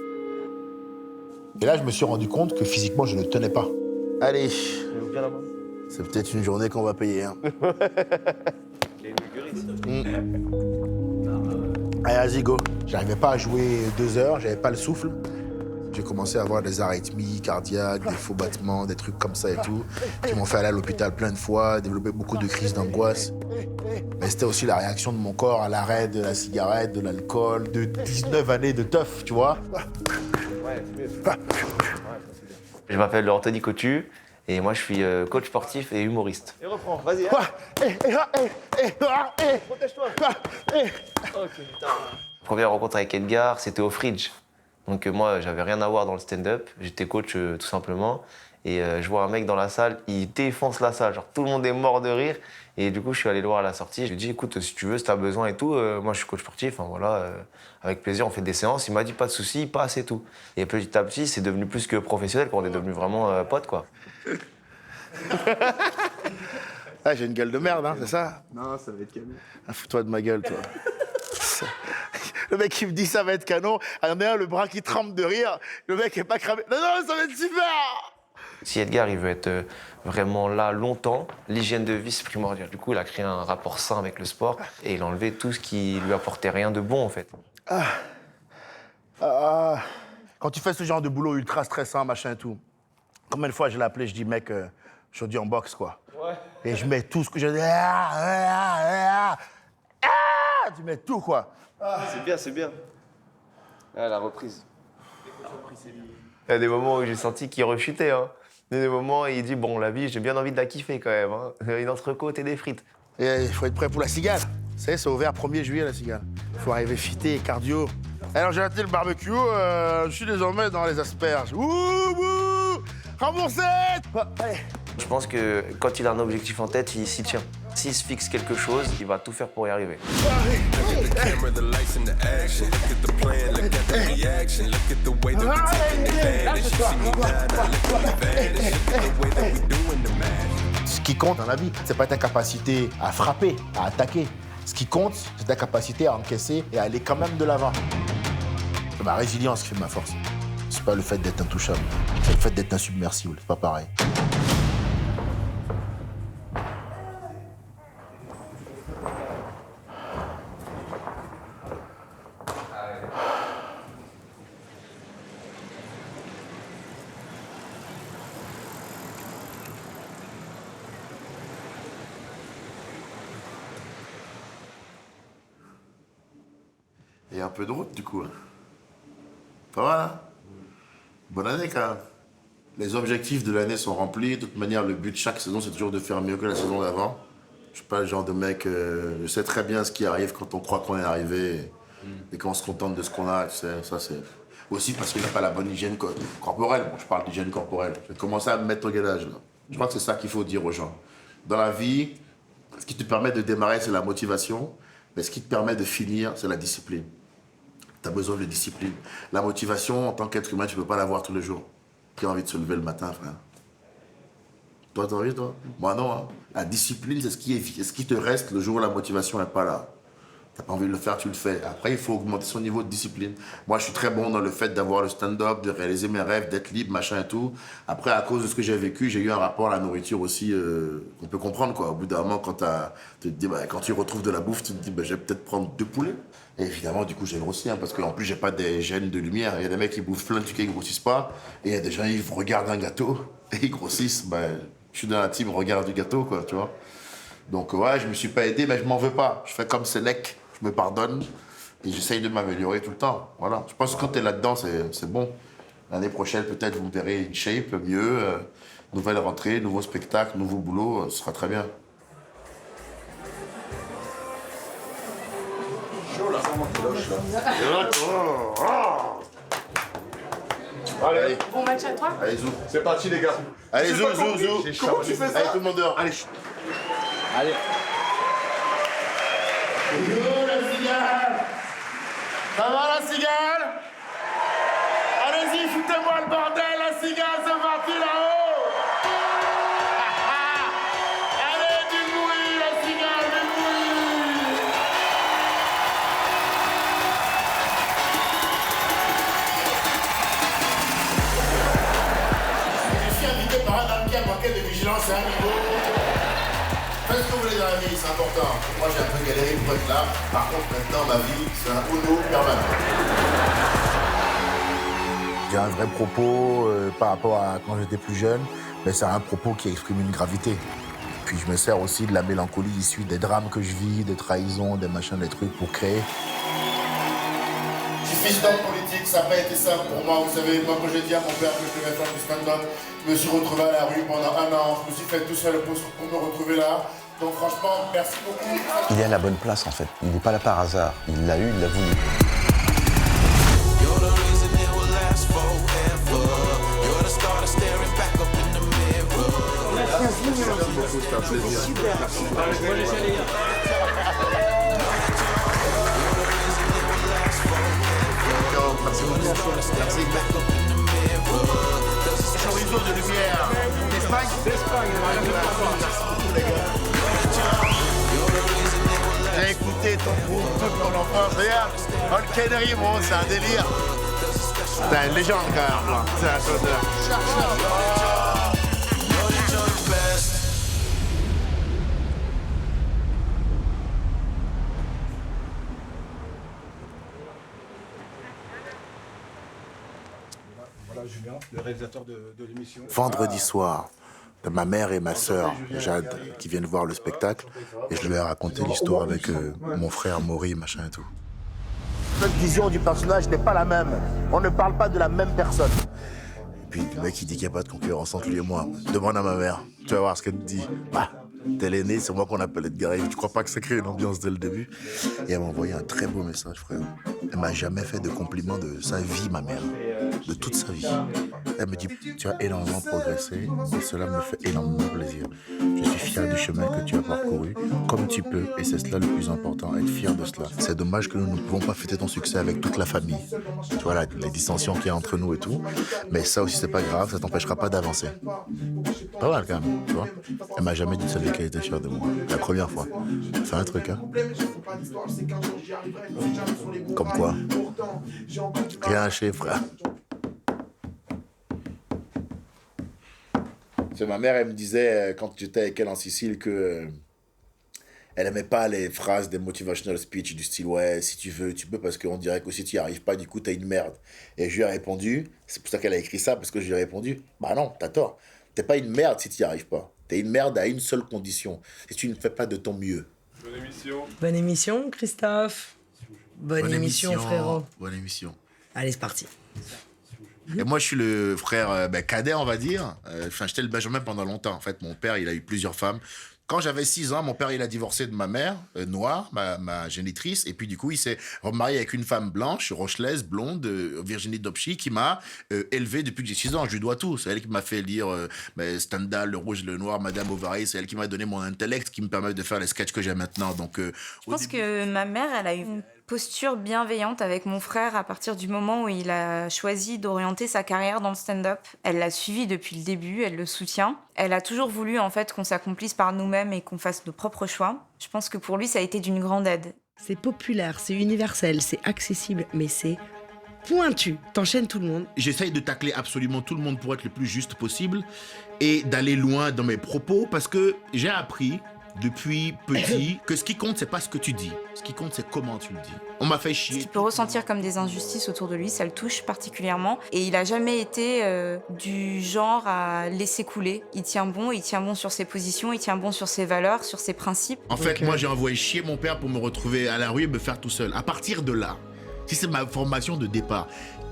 Et là, je me suis rendu compte que physiquement, je ne tenais pas. Allez. C'est peut-être une journée qu'on va payer. Hein. Allez, vas-y, go. J'arrivais pas à jouer 2 heures, j'avais pas le souffle. J'ai commencé à avoir des arythmies cardiaques, des faux battements, des trucs comme ça et tout, qui m'ont fait aller à l'hôpital plein de fois, développer beaucoup de crises d'angoisse. Mais c'était aussi la réaction de mon corps à l'arrêt de la cigarette, de l'alcool, de 19 années de teuf, tu vois. Je m'appelle Anthony Cotu et moi je suis coach sportif et humoriste. Et reprends, vas-y. Protège-toi. Première rencontre avec Edgar, c'était au Fridge. Donc moi, j'avais rien à voir dans le stand-up. J'étais coach tout simplement. Et je vois un mec dans la salle, il défonce la salle. Genre tout le monde est mort de rire. Et du coup, je suis allé le voir à la sortie. Je lui ai dit, écoute, si tu veux, si t'as besoin et tout, moi je suis coach sportif. Hein, voilà, avec plaisir, on fait des séances. Il m'a dit, pas de souci, passe et tout. Et petit à petit, c'est devenu plus que professionnel. On est devenus vraiment potes, quoi. Ah, j'ai une gueule de merde, hein, c'est ça? Non, ça va être canon. Ah, fous-toi de ma gueule, toi. Le mec qui me dit ça va être canon, il y en a un, le bras qui tremble de rire, le mec est pas cramé. Non, ça va être super! Si Edgar il veut être vraiment là longtemps, l'hygiène de vie c'est primordial. Du coup, il a créé un rapport sain avec le sport et il a enlevé tout ce qui lui apportait rien de bon en fait. Quand tu fais ce genre de boulot ultra stressant, machin et tout, combien de fois je l'ai appelé, je dis mec, je dis en boxe quoi. Ouais. Et je mets tout ce que je dis. Tu mets tout quoi. C'est bien, c'est bien. Ah, la reprise. Il y a des moments où j'ai senti qu'il rechutait. Hein. Il y a des moments où il dit bon, la vie, j'ai bien envie de la kiffer quand même. Hein. Une entrecôte et des frites. Et il faut être prêt pour la cigale. Vous savez, c'est ouvert 1er juillet la cigale. Il faut arriver fité, cardio. Alors j'ai raté le barbecue, je suis désormais dans les asperges. Ouh, remboursé. Allez. Je pense que quand il a un objectif en tête, il s'y tient. S'il se fixe quelque chose, il va tout faire pour y arriver. Ce qui compte dans la vie, c'est pas ta capacité à frapper, à attaquer. Ce qui compte, c'est ta capacité à encaisser et à aller quand même de l'avant. C'est ma résilience qui fait ma force. C'est pas le fait d'être intouchable, c'est le fait d'être insubmersible, c'est pas pareil. Et un peu de route, du coup. Pas mal, hein? Bonne année, quand même. Les objectifs de l'année sont remplis. De toute manière, le but de chaque saison, c'est toujours de faire mieux que la saison d'avant. Je suis pas le genre de mec... je sais très bien ce qui arrive quand on croit qu'on est arrivé et qu'on se contente de ce qu'on a. Tu sais, ça, c'est... Aussi parce qu'il n'y a pas la bonne hygiène corporelle. Bon, je parle d'hygiène corporelle. Je vais commencer à me mettre au galage, là. Je crois que c'est ça qu'il faut dire aux gens. Dans la vie, ce qui te permet de démarrer, c'est la motivation. Mais ce qui te permet de finir, c'est la discipline. Tu as besoin de discipline. La motivation, en tant qu'être humain, tu ne peux pas l'avoir tous les jours. Qui a envie de se lever le matin, frère? Toi, t'as envie, toi? Moi, non. Hein. La discipline, c'est ce qui te reste le jour où la motivation n'est pas là. T'as pas envie de le faire, tu le fais. Après, il faut augmenter son niveau de discipline. Moi, je suis très bon dans le fait d'avoir le stand-up, de réaliser mes rêves, d'être libre, machin et tout. Après, à cause de ce que j'ai vécu, j'ai eu un rapport à la nourriture aussi qu'on peut comprendre, quoi. Au bout d'un moment, quand tu retrouves de la bouffe, tu te dis, je vais peut-être prendre 2 poulets. Et évidemment, du coup, j'ai grossi, hein, parce qu'en plus, j'ai pas des gènes de lumière. Il y a des mecs qui bouffent plein de trucs qui grossissent pas. Et il y a des gens, ils regardent un gâteau et ils grossissent. Je suis dans la team regard du gâteau, quoi, tu vois. Donc, ouais, je me suis pas aidé, mais je m'en veux pas. Je fais comme Sénèque, je me pardonne et j'essaye de m'améliorer tout le temps. Voilà. Je pense que quand t'es là-dedans, c'est bon. L'année prochaine, peut-être, vous me verrez une shape mieux. Nouvelle rentrée, nouveau spectacle, nouveau boulot, ce sera très bien. Allez. Bon match à toi. Allez, zou. C'est parti, les gars. Allez, zou. Comment tu fais ça? Allez, tout le monde dehors. Allez. Allez. Yo, la cigale. Ça va, la cigale? Allez-y, foutez-moi le bordel, la cigale, c'est parti là-haut. Allez, du bruit, la cigale, du bruit. Je suis invité par un homme qui a manqué de vigilance à un niveau. c'est important. Moi, j'ai un peu galéré pour être là. Par contre, maintenant, ma vie, c'est un Uno permanent. J'ai un vrai propos par rapport à quand j'étais plus jeune, mais c'est un propos qui exprime une gravité. Puis je me sers aussi de la mélancolie issue des drames que je vis, des trahisons, des machins, des trucs pour créer. Je suis fils d'homme politique, ça n'a pas été simple pour moi. Vous savez, moi quand j'ai dit à mon père que je devais faire du stand-up, je me suis retrouvé à la rue pendant 1 an. Je me suis fait tout seul pour me retrouver là. Donc franchement, merci beaucoup. Il est à la bonne place en fait. Il n'est pas là par hasard. Il l'a eu, il l'a voulu. C'était un plaisir. Merci. Chorizo de lumière. D'Espagne. J'ai écouté ton groupe toute ton enfance. Regarde, All Canary, bon, c'est un délire. C'est une légende quand même. C'est un chanteur. Voilà Julien, le réalisateur de l'émission. Vendredi soir, ma mère et ma sœur, Jade, qui viennent voir le spectacle, et je leur ai raconté l'histoire avec mon frère Maury, machin et tout. Notre vision du personnage n'est pas la même. On ne parle pas de la même personne. Et puis le mec, il dit qu'il n'y a pas de concurrence entre lui et moi. Demande à ma mère, tu vas voir ce qu'elle te dit. Bah, t'es l'aîné, c'est moi qu'on appelle Edgar. Tu crois pas que ça crée une ambiance dès le début? Et elle m'a envoyé un très beau message, frère. Elle m'a jamais fait de compliments de sa vie, ma mère. De toute sa vie. Elle me dit, tu as énormément progressé et cela me fait énormément plaisir. Je suis fier du chemin que tu as parcouru, comme tu peux, et c'est cela le plus important, être fier de cela. C'est dommage que nous ne pouvons pas fêter ton succès avec toute la famille. Tu vois, les dissensions qu'il y a entre nous et tout. Mais ça aussi, c'est pas grave, ça t'empêchera pas d'avancer. Pas mal quand même, tu vois. Elle m'a jamais dit de sa vie qu'elle était fière de moi. La première fois. C'est un truc, hein. Comme quoi. Rien lâché, frère. Ma mère, elle me disait, quand j'étais avec elle en Sicile, que elle aimait pas les phrases des motivational speech du style « Ouais, si tu veux, tu peux », parce qu'on dirait que si tu n'y arrives pas, du coup, t'es une merde. Et je lui ai répondu, c'est pour ça qu'elle a écrit ça, parce que je lui ai répondu « Bah non, t'as tort. T'es pas une merde si tu n'y arrives pas. T'es une merde à une seule condition, si tu ne fais pas de ton mieux. » Bonne émission. Bonne émission, Christophe. Bonne émission, frérot. Bonne émission. Allez, c'est parti. Et moi, je suis le frère cadet, on va dire. Enfin, j'étais le benjamin pendant longtemps. En fait, mon père, il a eu plusieurs femmes. Quand j'avais 6 ans, mon père, il a divorcé de ma mère, noire, ma génitrice. Et puis, du coup, il s'est remarié avec une femme blanche, rochelaise, blonde, Virginie Dopchi, qui m'a élevé depuis que j'ai 6 ans. Je lui dois tout. C'est elle qui m'a fait lire Stendhal, Le Rouge et le Noir, Madame Bovary. C'est elle qui m'a donné mon intellect, qui me permet de faire les sketchs que j'ai maintenant. Donc, je pense que ma mère, elle a eu une posture bienveillante avec mon frère à partir du moment où il a choisi d'orienter sa carrière dans le stand-up. Elle l'a suivi depuis le début, elle le soutient. Elle a toujours voulu en fait qu'on s'accomplisse par nous-mêmes et qu'on fasse nos propres choix. Je pense que pour lui, ça a été d'une grande aide. C'est populaire, c'est universel, c'est accessible, mais c'est pointu. T'enchaînes tout le monde. J'essaye de tacler absolument tout le monde pour être le plus juste possible et d'aller loin dans mes propos parce que j'ai appris depuis petit que ce qui compte, c'est pas ce que tu dis. Ce qui compte, c'est comment tu le dis. On m'a fait chier. Ce qu'il peut ressentir comme des injustices autour de lui, ça le touche particulièrement. Et il a jamais été du genre à laisser couler. Il tient bon sur ses positions, il tient bon sur ses valeurs, sur ses principes. En fait, moi, j'ai envoyé chier mon père pour me retrouver à la rue et me faire tout seul. À partir de là, si c'est ma formation de départ,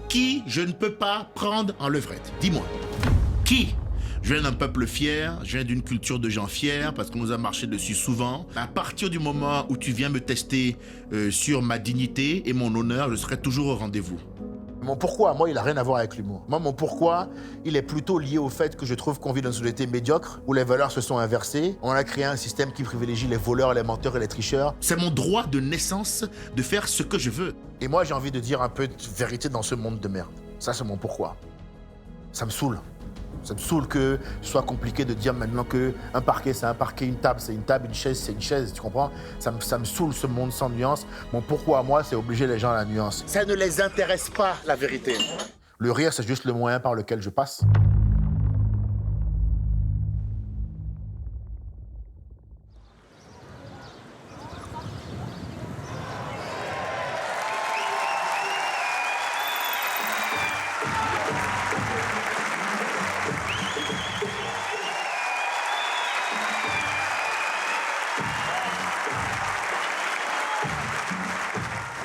qui je ne peux pas prendre en levrette? Dis-moi. Qui? Je viens d'un peuple fier, je viens d'une culture de gens fiers parce qu'on nous a marché dessus souvent. À partir du moment où tu viens me tester sur ma dignité et mon honneur, je serai toujours au rendez-vous. Mon pourquoi, moi, il n'a rien à voir avec l'humour. Moi, mon pourquoi, il est plutôt lié au fait que je trouve qu'on vit dans une société médiocre où les valeurs se sont inversées. On a créé un système qui privilégie les voleurs, les menteurs et les tricheurs. C'est mon droit de naissance de faire ce que je veux. Et moi, j'ai envie de dire un peu de vérité dans ce monde de merde. Ça, c'est mon pourquoi. Ça me saoule. Ça me saoule que ce soit compliqué de dire maintenant qu'un parquet, c'est un parquet, une table, c'est une table, une chaise, c'est une chaise, tu comprends? Ça me saoule ce monde sans nuance. Mon pourquoi à moi, c'est obliger les gens à la nuance. Ça ne les intéresse pas, la vérité. Le rire, c'est juste le moyen par lequel je passe.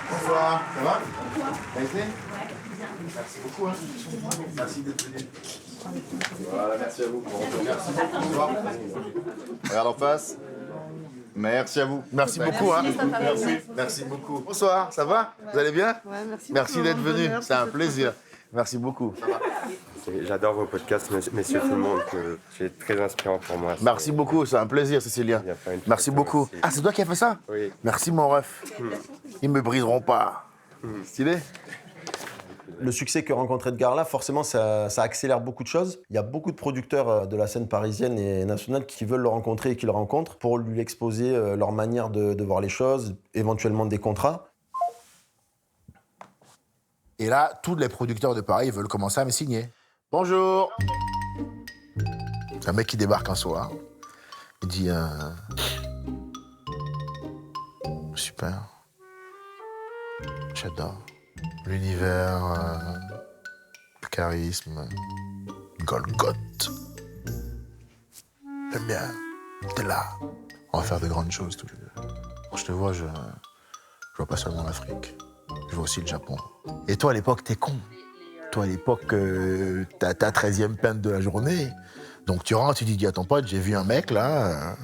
Bonsoir, ça va? Ça a été? Merci beaucoup. Hein. Merci d'être venu. Voilà, merci à vous. Merci beaucoup. Bonsoir. Regarde en face. Merci à vous. Merci beaucoup. Hein. Merci. Merci beaucoup. Bonsoir, ça va? Vous allez bien? Ouais, merci. Merci d'être venu. C'est un plaisir. Merci beaucoup. Ça va? J'adore vos podcasts, Messieurs tout le monde, que c'est très inspirant pour moi. Merci beaucoup, c'est un plaisir, Cécilien. Merci beaucoup. Ah, c'est toi qui as fait ça? Oui. Merci, mon ref. Ils me briseront pas. Stylé? Le succès que rencontre Edgar là, forcément, ça accélère beaucoup de choses. Il y a beaucoup de producteurs de la scène parisienne et nationale qui veulent le rencontrer et qui le rencontrent pour lui exposer leur manière de voir les choses, éventuellement des contrats. Et là, tous les producteurs de Paris veulent commencer à me signer. Bonjour. C'est un mec qui débarque un soir. Il dit... Super. J'adore. L'univers, le charisme, Golgoth. J'aime bien. T'es là. On va faire de grandes choses tous les deux. Quand je te vois, je vois pas seulement l'Afrique. Je vois aussi le Japon. Et toi, à l'époque, t'es con. Toi, à l'époque, t'as ta 13e pinte de la journée. Donc tu rentres, tu dis à ton pote, j'ai vu un mec, là.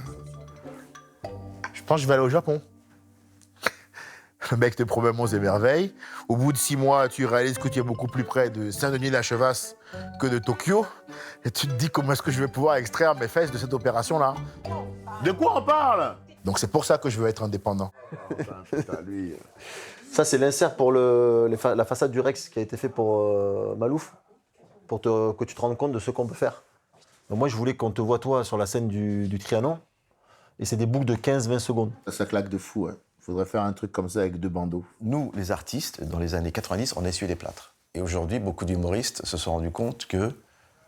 Je pense que je vais aller au Japon. Le mec te promet monts et merveilles. Au bout de 6 mois, tu réalises que tu es beaucoup plus près de Saint-Denis-la-Chevasse que de Tokyo. Et tu te dis comment est-ce que je vais pouvoir extraire mes fesses de cette opération-là. De quoi on parle? Donc c'est pour ça que je veux être indépendant. Putain, lui. Ça, c'est l'insert pour la façade du Rex qui a été fait pour Malouf, pour que tu te rendes compte de ce qu'on peut faire. Donc moi, je voulais qu'on te voit, toi, sur la scène du Trianon, et c'est des boucles de 15-20 secondes. Ça claque de fou, ouais. Faudrait faire un truc comme ça avec 2 bandeaux. Nous, les artistes, dans les années 90, on essuyait des plâtres. Et aujourd'hui, beaucoup d'humoristes se sont rendus compte que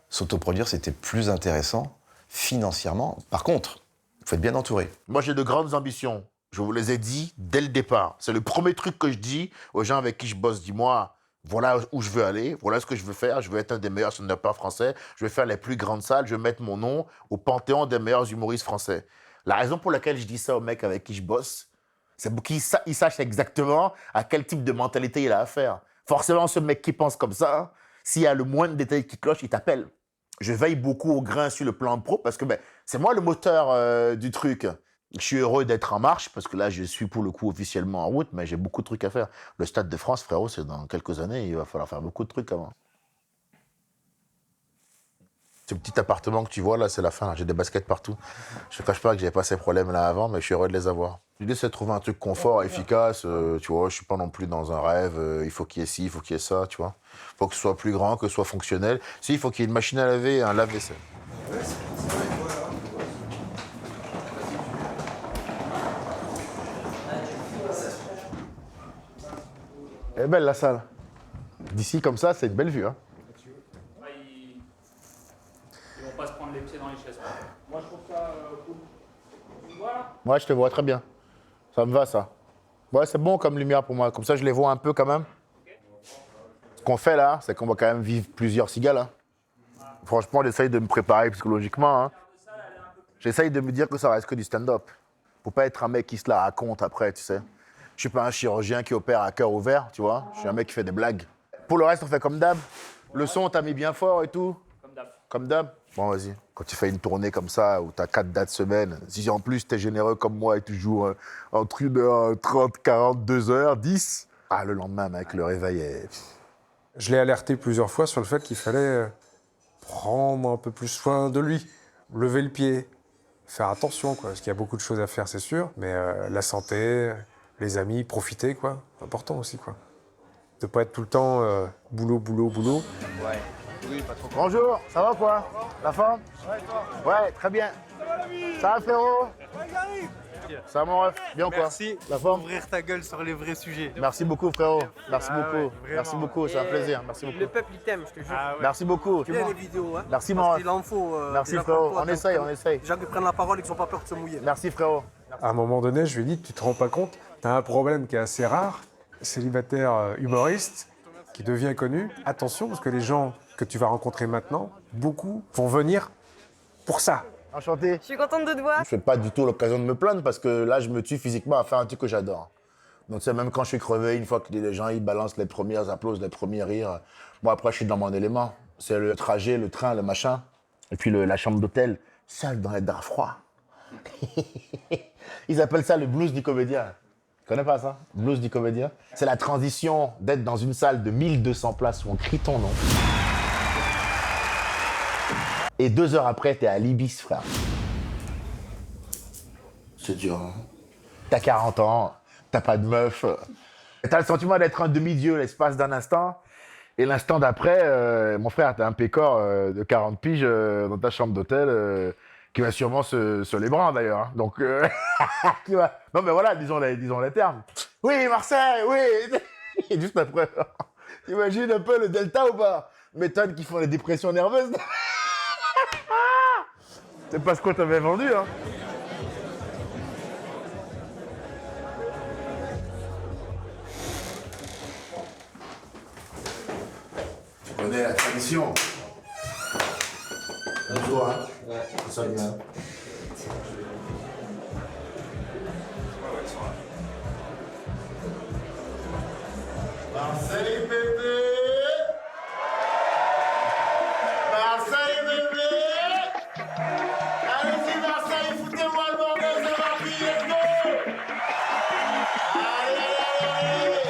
s'autoproduire, c'était plus intéressant financièrement. Par contre, il faut être bien entouré. Moi, j'ai de grandes ambitions. Je vous les ai dit dès le départ. C'est le premier truc que je dis aux gens avec qui je bosse. Dis-moi, voilà où je veux aller, voilà ce que je veux faire. Je veux être un des meilleurs stand-uppers français. Je vais faire les plus grandes salles. Je vais mettre mon nom au panthéon des meilleurs humoristes français. La raison pour laquelle je dis ça aux mecs avec qui je bosse, c'est pour qu'ils sachent exactement à quel type de mentalité il a affaire. Forcément, ce mec qui pense comme ça, s'il y a le moindre détail qui cloche, il t'appelle. Je veille beaucoup au grain sur le plan pro parce que c'est moi le moteur du truc. Je suis heureux d'être en marche parce que là, je suis pour le coup officiellement en route, mais j'ai beaucoup de trucs à faire. Le Stade de France, frérot, c'est dans quelques années, il va falloir faire beaucoup de trucs avant. Ce petit appartement que tu vois là, c'est la fin. J'ai des baskets partout. Je ne te cache pas que j'avais pas ces problèmes là avant, mais je suis heureux de les avoir. L'idée, c'est de trouver un truc confort, efficace. Tu vois, je suis pas non plus dans un rêve. Il faut qu'il y ait ci, il faut qu'il y ait ça, tu vois. Il faut que ce soit plus grand, que ce soit fonctionnel. Si, il faut qu'il y ait une machine à laver et un lave-vaisselle. Elle est belle la salle. D'ici comme ça, c'est une belle vue. Hein. Ils vont pas se prendre les pieds dans les chaises. Moi, je trouve ça cool. Voilà. Ouais, je te vois très bien. Ça me va, ça. Ouais, c'est bon comme lumière pour moi. Comme ça, je les vois un peu quand même. Ce qu'on fait là, c'est qu'on va quand même vivre plusieurs cigales. Hein. Franchement, j'essaye de me préparer psychologiquement. Hein. J'essaye de me dire que ça reste que du stand-up. Faut pas être un mec qui se la raconte après, tu sais. Je suis pas un chirurgien qui opère à cœur ouvert, tu vois. Je suis un mec qui fait des blagues. Pour le reste, on fait comme d'hab. Le son, t'as mis bien fort et tout. Comme d'hab. Comme d'hab. Bon, vas-y. Quand tu fais une tournée comme ça, où t'as 4 dates semaine, si en plus t'es généreux comme moi et tu joues entre 1h30, 40, 2h, 10, ah, le lendemain, mec, le réveil est... Je l'ai alerté plusieurs fois sur le fait qu'il fallait prendre un peu plus soin de lui, lever le pied, faire attention, quoi, parce qu'il y a beaucoup de choses à faire, c'est sûr, mais la santé, les amis, profiter, quoi, c'est important aussi, quoi. De pas être tout le temps boulot, boulot, boulot. Ouais. Oui, pas trop. Bonjour, ça va quoi? La forme? Ouais, toi? Ouais, très bien. Ça va, frérot? Ça va, mon ref? Bien ou quoi? Merci. La forme? Ouvrir ta gueule sur les vrais sujets. Merci beaucoup, frérot. Merci beaucoup. Ouais, merci beaucoup, c'est un plaisir. Merci beaucoup. Le peuple, il t'aime, je te jure. Merci beaucoup. J'aime bien les vidéos. Hein. Merci, mon Parce ref. qu'il en faut. Merci, des gens frérot. comme toi, On essaye, on essaye. Des gens qui prennent la parole et qui n'ont pas peur de se mouiller. Merci, frérot. À un moment donné, je lui ai dit, tu te rends pas compte, tu as un problème qui est assez rare, célibataire humoriste, qui devient connu. Attention, parce que les gens que tu vas rencontrer maintenant, beaucoup vont venir pour ça. Enchanté. Je suis contente de te voir. Je fais pas du tout l'occasion de me plaindre parce que là, je me tue physiquement à faire un truc que j'adore. Donc, c'est même quand je suis crevé, une fois que les gens ils balancent les premières applauses, les premiers rires, moi, après, je suis dans mon élément. C'est le trajet, le train, le machin. Et puis, la chambre d'hôtel, seul dans les draps froids. Ils appellent ça le blues du comédien. Tu connais pas ça? Blues du comédien. C'est la transition d'être dans une salle de 1200 places où on crie ton nom. Et 2 heures après, t'es à l'Ibis, frère. C'est dur, hein? T'as 40 ans, t'as pas de meuf. T'as le sentiment d'être un demi-dieu l'espace d'un instant. Et l'instant d'après, mon frère, t'as un pécor de 40 piges dans ta chambre d'hôtel qui va sûrement se l'ébranler d'ailleurs. Hein. Donc, qui va... Non mais voilà, disons les termes. Oui, Marseille, oui. Et juste après, t'imagines un peu le delta ou pas? Méthode qui font les dépressions nerveuses. C'est pas ce qu'on t'avait vendu, hein. Tu connais la tradition. Bonjour, hein. Ouais. Ça vient. Marseille, bébé. Marseille, bébé. Allez-y, Marseille, foutez-moi le bordel, ça va plus, let's go. Allez, allez,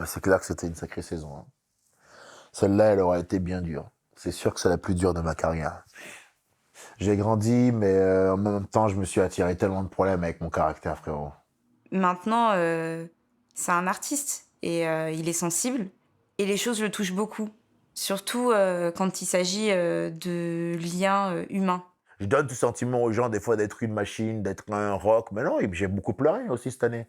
c'est clair que c'était une sacrée saison. Hein. Celle-là, elle aurait été bien dure. C'est sûr que c'est la plus dure de ma carrière. J'ai grandi, mais en même temps, je me suis attiré tellement de problèmes avec mon caractère, frérot. Maintenant, c'est un artiste et il est sensible et les choses le touchent beaucoup. Surtout quand il s'agit de liens humains. Je donne ce sentiment aux gens, des fois, d'être une machine, d'être un rock. Mais non, j'ai beaucoup pleuré aussi cette année.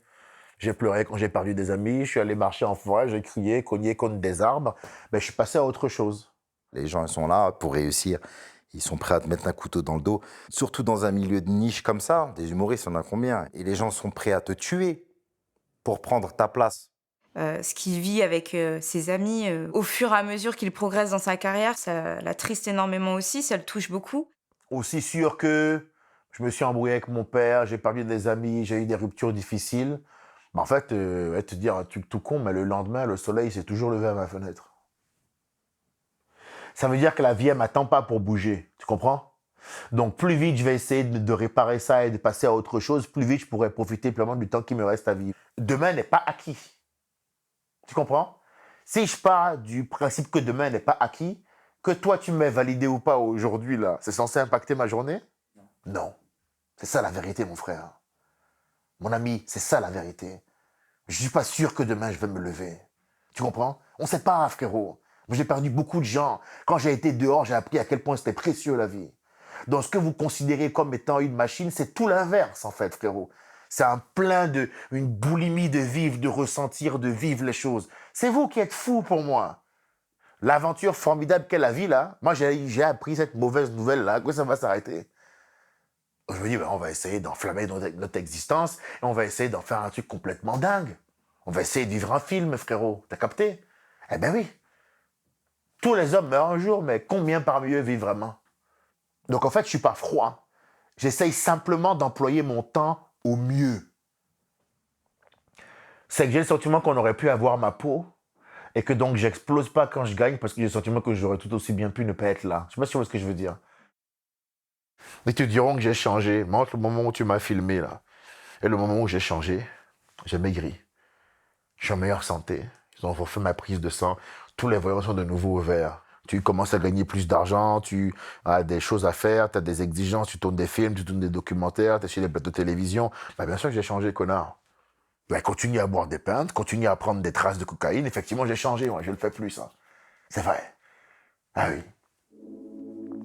J'ai pleuré quand j'ai perdu des amis, je suis allé marcher en forêt, j'ai crié, cogné contre des arbres. Mais je suis passé à autre chose. Les gens, ils sont là pour réussir. Ils sont prêts à te mettre un couteau dans le dos. Surtout dans un milieu de niche comme ça, des humoristes, on en a combien? Et les gens sont prêts à te tuer pour prendre ta place. Ce qu'il vit avec ses amis, au fur et à mesure qu'il progresse dans sa carrière, ça l'attriste énormément aussi, ça le touche beaucoup. Aussi sûr que je me suis embrouillé avec mon père, j'ai perdu des amis, j'ai eu des ruptures difficiles. Mais en fait, te dire un truc tout con, mais le lendemain, le soleil s'est toujours levé à ma fenêtre. Ça veut dire que la vie, elle m'attend pas pour bouger. Tu comprends? Donc, plus vite je vais essayer de réparer ça et de passer à autre chose, plus vite je pourrai profiter pleinement du temps qui me reste à vivre. Demain n'est pas acquis. Tu comprends? Si je pars du principe que demain n'est pas acquis, que toi tu m'aies validé ou pas aujourd'hui, là, c'est censé impacter ma journée? Non. C'est ça la vérité, mon frère. Mon ami, c'est ça la vérité. Je suis pas sûr que demain je vais me lever. Tu comprends? On sait pas, frérot. J'ai perdu beaucoup de gens. Quand j'ai été dehors, j'ai appris à quel point c'était précieux la vie. Donc ce que vous considérez comme étant une machine, c'est tout l'inverse en fait, frérot. C'est un plein une boulimie de vivre, de ressentir, de vivre les choses. C'est vous qui êtes fous pour moi. L'aventure formidable qu'est la vie là, moi j'ai appris cette mauvaise nouvelle là, que ça va s'arrêter. Je me dis, on va essayer d'enflammer notre existence et on va essayer d'en faire un truc complètement dingue. On va essayer de vivre un film, frérot. T'as capté? Eh ben oui. Tous les hommes meurent un jour, mais combien parmi eux vivent vraiment? Donc en fait, je suis pas froid. J'essaye simplement d'employer mon temps au mieux. C'est que j'ai le sentiment qu'on aurait pu avoir ma peau et que donc j'explose pas quand je gagne parce que j'ai le sentiment que j'aurais tout aussi bien pu ne pas être là. Je sais pas si tu vois ce que je veux dire. Ils te diront que j'ai changé. Mais entre le moment où tu m'as filmé là et le moment où j'ai changé, j'ai maigri. Je suis en meilleure santé. Ils ont refait ma prise de sang. Tous les voyants sont de nouveau ouverts. Tu commences à gagner plus d'argent, tu as des choses à faire, tu as des exigences, tu tournes des films, tu tournes des documentaires, tu es chez les plateaux de télévision. Bah bien sûr que j'ai changé, connard. Ben, continue à boire des pintes, continue à prendre des traces de cocaïne. Effectivement, j'ai changé, moi, je le fais plus, ça. C'est vrai. Ah oui.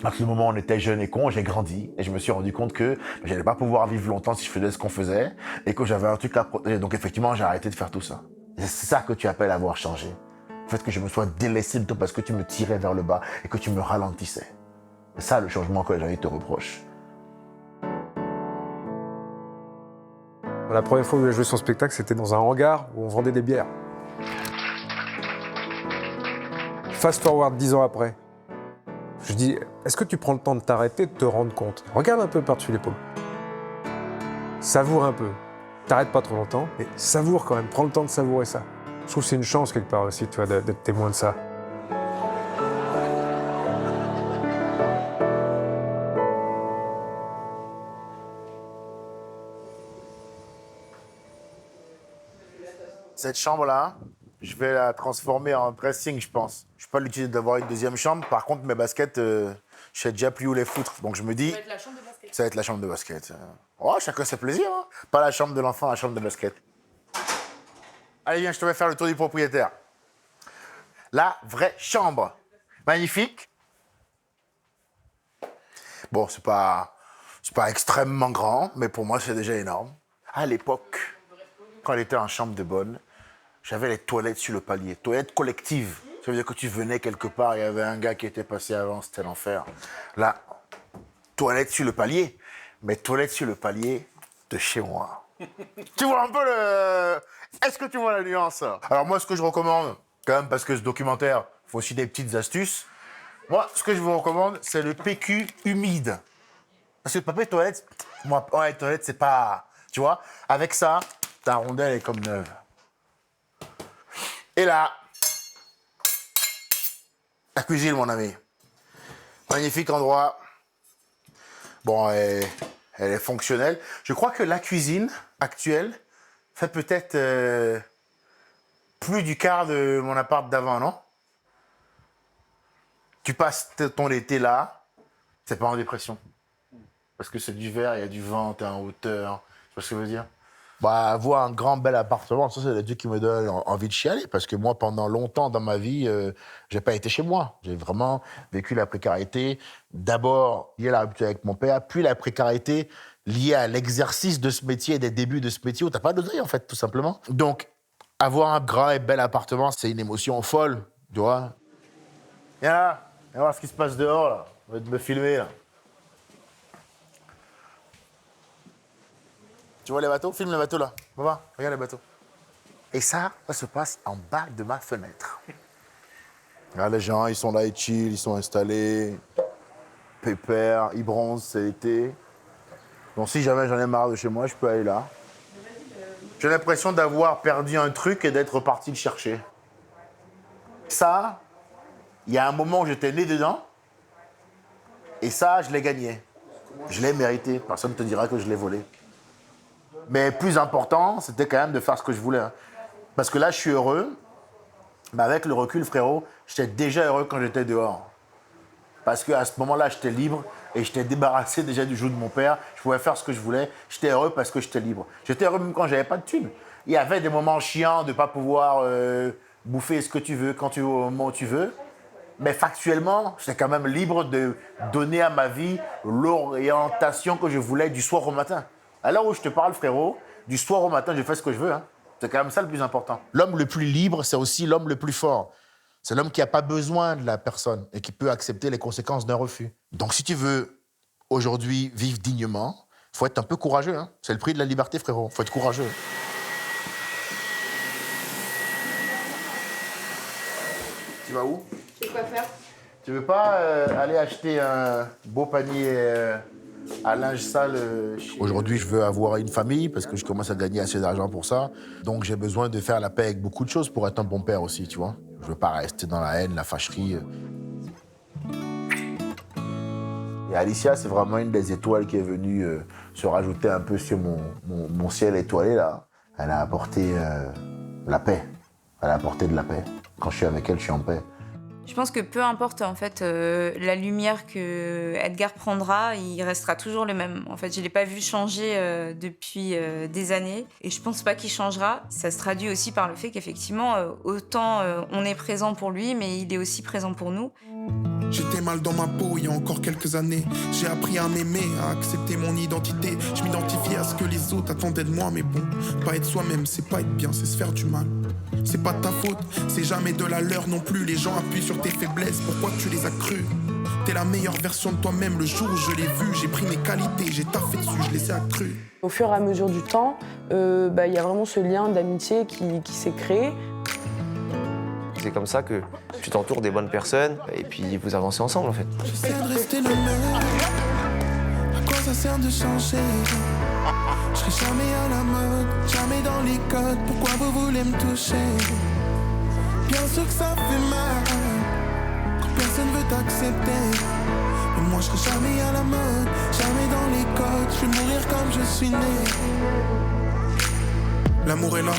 À ce moment où on était jeune et con, j'ai grandi et je me suis rendu compte que je n'allais pas pouvoir vivre longtemps si je faisais ce qu'on faisait et que j'avais un truc à protéger. Donc effectivement, j'ai arrêté de faire tout ça. Et c'est ça que tu appelles avoir changé. Le fait que je me sois délaissé de toi parce que tu me tirais vers le bas et que tu me ralentissais. C'est ça le changement que les gens te reprochent. La première fois où j'ai joué son spectacle, c'était dans un hangar où on vendait des bières. Fast forward 10 ans après. Je dis, est-ce que tu prends le temps de t'arrêter, de te rendre compte? Regarde un peu par-dessus l'épaule. Savoure un peu. T'arrêtes pas trop longtemps, mais savoure quand même. Prends le temps de savourer ça. Je trouve que c'est une chance quelque part aussi, tu vois, d'être témoin de ça. Cette chambre-là, je vais la transformer en dressing, je pense. Je ne vais pas l'utiliser d'avoir une deuxième chambre. Par contre, mes baskets, je sais déjà plus où les foutre. Donc je me dis, ça va être la chambre de basket. Ça va être la chambre de basket. Oh, chacun ses plaisirs. Hein. Pas la chambre de l'enfant, la chambre de basket. Allez, viens, je te vais faire le tour du propriétaire. La vraie chambre. Magnifique. Bon, c'est pas extrêmement grand, mais pour moi, c'est déjà énorme. À l'époque, quand elle était en chambre de bonne, j'avais les toilettes sur le palier, toilettes collectives. Ça veut dire que tu venais quelque part, il y avait un gars qui était passé avant, c'était l'enfer. Là, toilettes sur le palier, mais toilettes sur le palier de chez moi. Tu vois un peu le... Est-ce que tu vois la nuance? Alors moi, ce que je recommande, quand même, parce que ce documentaire, il faut aussi des petites astuces. Moi, ce que je vous recommande, c'est le PQ humide. Parce que le papier toilette, moi, ouais, toilette, c'est pas... Tu vois, avec ça, ta rondelle est comme neuve. Et là, la cuisine, mon ami. Magnifique endroit. Bon, elle est fonctionnelle. Je crois que la cuisine actuelle fait peut-être plus du quart de mon appart d'avant, non? Tu passes ton été là, c'est pas en dépression. Parce que c'est du verre, il y a du vent, t'es en hauteur. Tu vois ce que je veux dire? Bah, avoir un grand, bel appartement, ça, c'est le truc qui me donne envie de chialer. Parce que moi, pendant longtemps dans ma vie, j'ai pas été chez moi. J'ai vraiment vécu la précarité. D'abord, liée à la rupture avec mon père, puis la précarité liée à l'exercice de ce métier, des débuts de ce métier où t'as pas d'oseille, en fait, tout simplement. Donc, avoir un grand et bel appartement, c'est une émotion folle, tu vois. Viens là, viens voir ce qui se passe dehors, là. On va me filmer, là. Tu vois les bateaux? Filme les bateaux là. Va voir, regarde les bateaux. Et ça se passe en bas de ma fenêtre. Regarde les gens, ils sont là, ils chill, ils sont installés. Pépère, ils bronzent, c'est l'été. Donc si jamais j'en ai marre de chez moi, je peux aller là. J'ai l'impression d'avoir perdu un truc et d'être reparti le chercher. Ça, il y a un moment où j'étais né dedans. Et ça, je l'ai gagné. Je l'ai mérité. Personne ne te dira que je l'ai volé. Mais plus important, c'était quand même de faire ce que je voulais. Hein. Parce que là, je suis heureux. Mais avec le recul, frérot, j'étais déjà heureux quand j'étais dehors. Parce qu'à ce moment-là, j'étais libre et j'étais débarrassé déjà du joug de mon père. Je pouvais faire ce que je voulais. J'étais heureux parce que j'étais libre. J'étais heureux même quand j'avais pas de thunes. Il y avait des moments chiants de ne pas pouvoir bouffer ce que tu veux, quand tu veux, au moment où tu veux. Mais factuellement, j'étais quand même libre de donner à ma vie l'orientation que je voulais du soir au matin. À l'heure où je te parle, frérot, du soir au matin, je fais ce que je veux. Hein. C'est quand même ça le plus important. L'homme le plus libre, c'est aussi l'homme le plus fort. C'est l'homme qui n'a pas besoin de la personne et qui peut accepter les conséquences d'un refus. Donc si tu veux, aujourd'hui, vivre dignement, il faut être un peu courageux. Hein. C'est le prix de la liberté, frérot. Il faut être courageux. Tu vas où? Tu veux quoi faire? Tu veux pas aller acheter un beau panier à linge sale Aujourd'hui, je veux avoir une famille parce que je commence à gagner assez d'argent pour ça. Donc, j'ai besoin de faire la paix avec beaucoup de choses pour être un bon père aussi, tu vois. Je veux pas rester dans la haine, la fâcherie. Et Alicia, c'est vraiment une des étoiles qui est venue se rajouter un peu sur mon ciel étoilé, là. Elle a apporté la paix. Elle a apporté de la paix. Quand je suis avec elle, je suis en paix. Je pense que peu importe en fait la lumière que Edgar prendra, il restera toujours le même. En fait, je l'ai pas vu changer depuis des années et je pense pas qu'il changera. Ça se traduit aussi par le fait qu'effectivement autant on est présent pour lui, mais il est aussi présent pour nous. J'étais mal dans ma peau il y a encore quelques années. J'ai appris à m'aimer, à accepter mon identité. Je m'identifiais à ce que les autres attendaient de moi. Mais bon, pas être soi-même, c'est pas être bien, c'est se faire du mal. C'est pas de ta faute, c'est jamais de la leur non plus. Les gens appuient sur tes faiblesses, pourquoi tu les as crues? T'es la meilleure version de toi-même. Le jour où je l'ai vu, j'ai pris mes qualités, j'ai taffé dessus, je les ai accrues. Au fur et à mesure du temps, y a vraiment ce lien d'amitié qui s'est créé. C'est comme ça que tu t'entoures des bonnes personnes et puis vous avancez ensemble en fait. J'essaie de rester le même. À quoi ça sert de changer? Je serai jamais à la mode, jamais dans les codes. Pourquoi vous voulez me toucher? Bien sûr que ça fait mal quand personne veut t'accepter. Mais moi je serai jamais à la mode, jamais dans les codes. Je vais mourir comme je suis né. L'amour est là,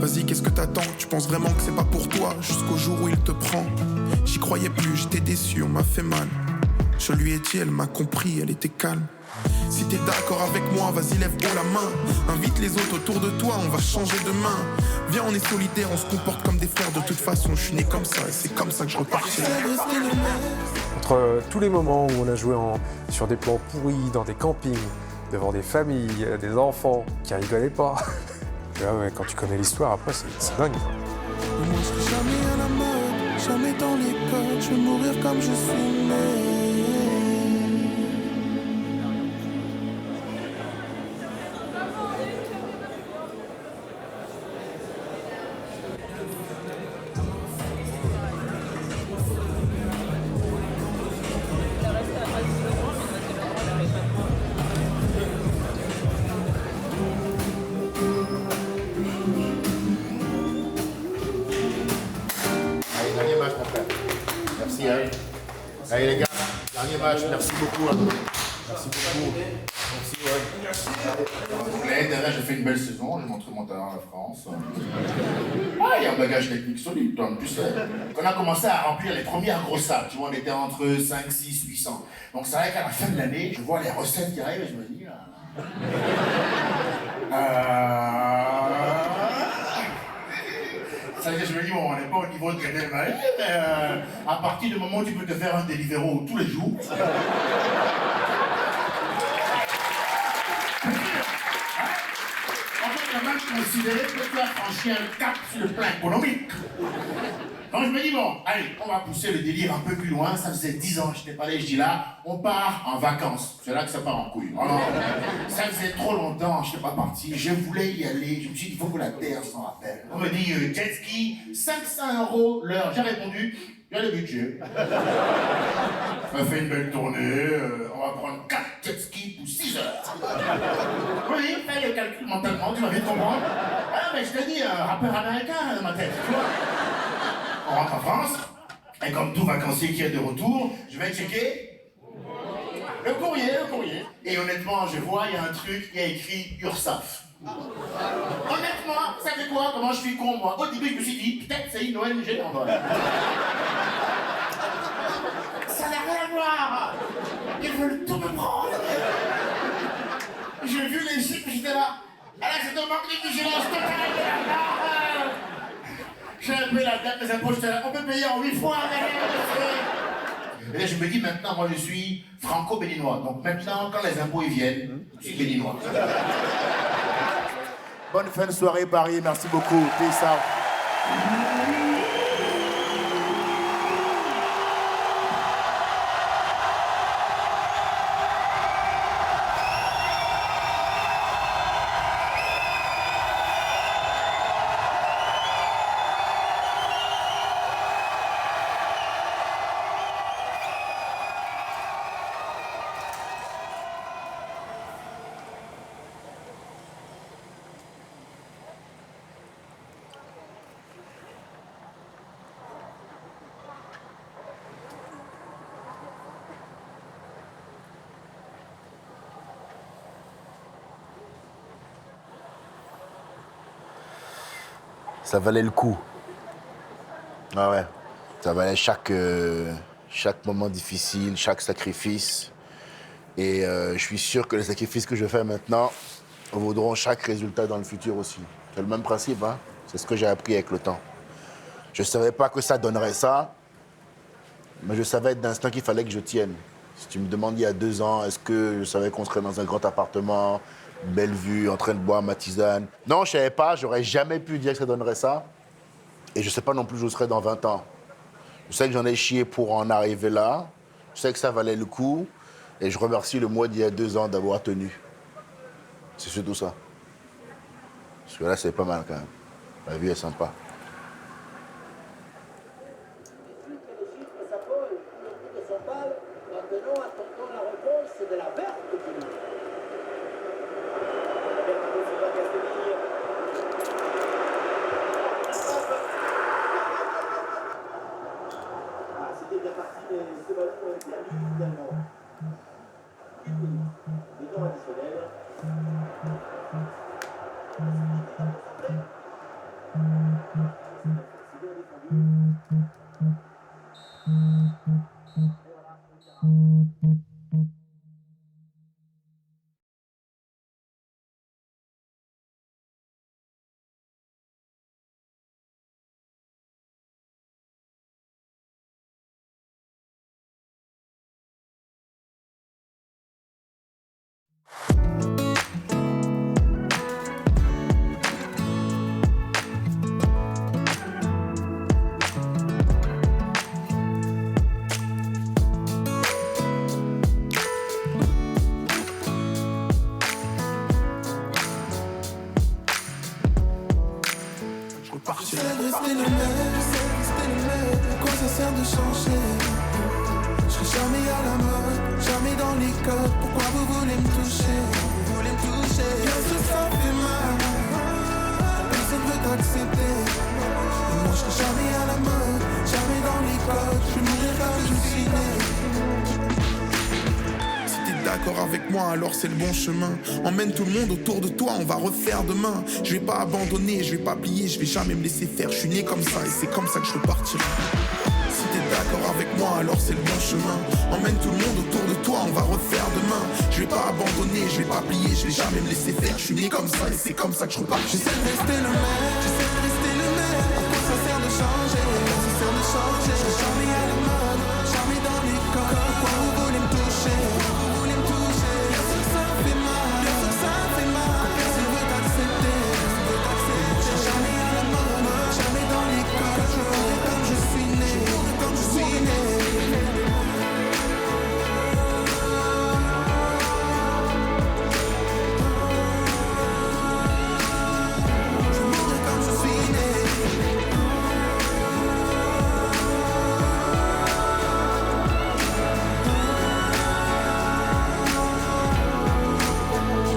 vas-y qu'est-ce que t'attends? Tu penses vraiment que c'est pas pour toi jusqu'au jour où il te prend. J'y croyais plus, j'étais déçu, on m'a fait mal. Je lui ai dit, elle m'a compris, elle était calme. Si t'es d'accord avec moi, vas-y lève haut la main. Invite les autres autour de toi, on va changer demain. Viens on est solidaires, on se comporte comme des frères. De toute façon je suis né comme ça et c'est comme ça que je repartirai. Entre tous les moments où on a joué sur des plans pourris, dans des campings, devant des familles, des enfants qui rigolaient pas. Là, ouais, quand tu connais l'histoire, après, c'est dingue. Moi, je serai jamais à la mode, jamais dans les codes. Je vais mourir comme je suis né. Allez les gars, dernier match, merci beaucoup. Merci beaucoup. Merci, ouais. L'année dernière, j'ai fait une belle saison, j'ai montré mon talent à la France. Ah, il y a un bagage technique solide, toi. En plus, on a commencé à remplir les premières grosses salles, tu vois, on était entre 5, 6, 800. Donc c'est vrai qu'à la fin de l'année, je vois les recettes qui arrivent et je me dis... C'est-à-dire, je me dis, bon, on n'est pas au niveau de Gad Elmaleh, mais à partir du moment où tu peux te faire un Deliveroo tous les jours. En fait, on a même considéré que tu as franchi un cap sur le plan économique. Donc je me dis, bon, allez, on va pousser le délire un peu plus loin. Ça faisait 10 ans que je n'étais pas allé, je dis là, on part en vacances. C'est là que ça part en couille. Alors, ça faisait trop longtemps que je n'étais pas parti. Je voulais y aller. Je me suis dit, il faut que la terre s'en rappelle. On me dit, jet ski, 500 € l'heure. J'ai répondu, il y a le budget. On a fait une belle tournée. On va prendre 4 jet skis pour 6 heures. Oui, fais le calcul mentalement, tu vas vite comprendre. Ah, mais je te dis, un rappeur américain dans ma tête, tu vois. On rentre en France, et comme tout vacancier qui est de retour, je vais checker le courrier. Et honnêtement, je vois, il y a un truc, il y a écrit URSAF. Honnêtement, ça fait quoi? Comment je suis con, moi? Au début, je me suis dit, peut-être c'est une ONG en vol. Ça n'a rien à voir. Ils veulent tout me prendre. J'ai vu les chiffres, j'étais là. Ah là, c'est un manque de vigilance totale. J'ai appelé la date des impôts, j'étais là, on peut payer en 8 fois. Et là, je me dis, maintenant, moi, je suis franco-béninois. Donc maintenant, quand les impôts, ils viennent, je suis béninois. Bonne fin de soirée, Paris. Merci beaucoup. Peace out. Ça valait le coup. Ah ouais. Ça valait chaque moment difficile, chaque sacrifice. Et je suis sûr que les sacrifices que je fais maintenant vaudront chaque résultat dans le futur aussi. C'est le même principe, hein. C'est ce que j'ai appris avec le temps. Je ne savais pas que ça donnerait ça, mais je savais d'instinct qu'il fallait que je tienne. Si tu me demandes il y a 2 ans, est-ce que je savais qu'on serait dans un grand appartement, belle vue, en train de boire ma tisane? Non, je ne savais pas, j'aurais jamais pu dire que ça donnerait ça. Et je ne sais pas non plus où je serai dans 20 ans. Je sais que j'en ai chié pour en arriver là. Je sais que ça valait le coup. Et je remercie le moi d'il y a 2 ans d'avoir tenu. C'est surtout ça. Parce que là, c'est pas mal quand même. La vie est sympa. J'essaie de rester le même, quoi ça sert de changer? Je serai jamais à la mode, jamais dans les codes. Pourquoi vous voulez me toucher? Bien sûr ça fait mal, personne veut t'accepter. Moi je serai jamais à la mode, jamais dans les codes. Je vais mourir comme je suis né. Si t'es d'accord avec moi, alors c'est le bon chemin. Emmène tout le monde autour de toi, on va refaire demain. Je vais pas abandonner, je vais pas plier, je vais jamais me laisser faire. Je suis né comme ça et c'est comme ça que je repartirai. Si t'es d'accord avec moi, alors c'est le bon chemin. Emmène tout le monde autour de toi, on va refaire demain. Je vais pas abandonner, je vais pas plier, je vais jamais me laisser faire. Je suis né comme ça et c'est comme ça que je repartirai. J'essaie de rester le même, à quoi ça sert de changer? Ça sert de changer. Je serai jamais à la mode, jamais dans les codes. Pourquoi vous voulez me toucher? Bien sûr ça fait mal, personne veut t'accepter. Je serai jamais à la mode, jamais dans les codes. Je mourrai comme je suis né, comme je suis né. Je mourrai comme je suis né.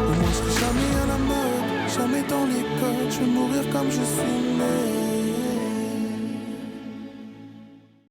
Moi je serai jamais à la mode, jamais dans les codes. Je vais mourir comme je suis né.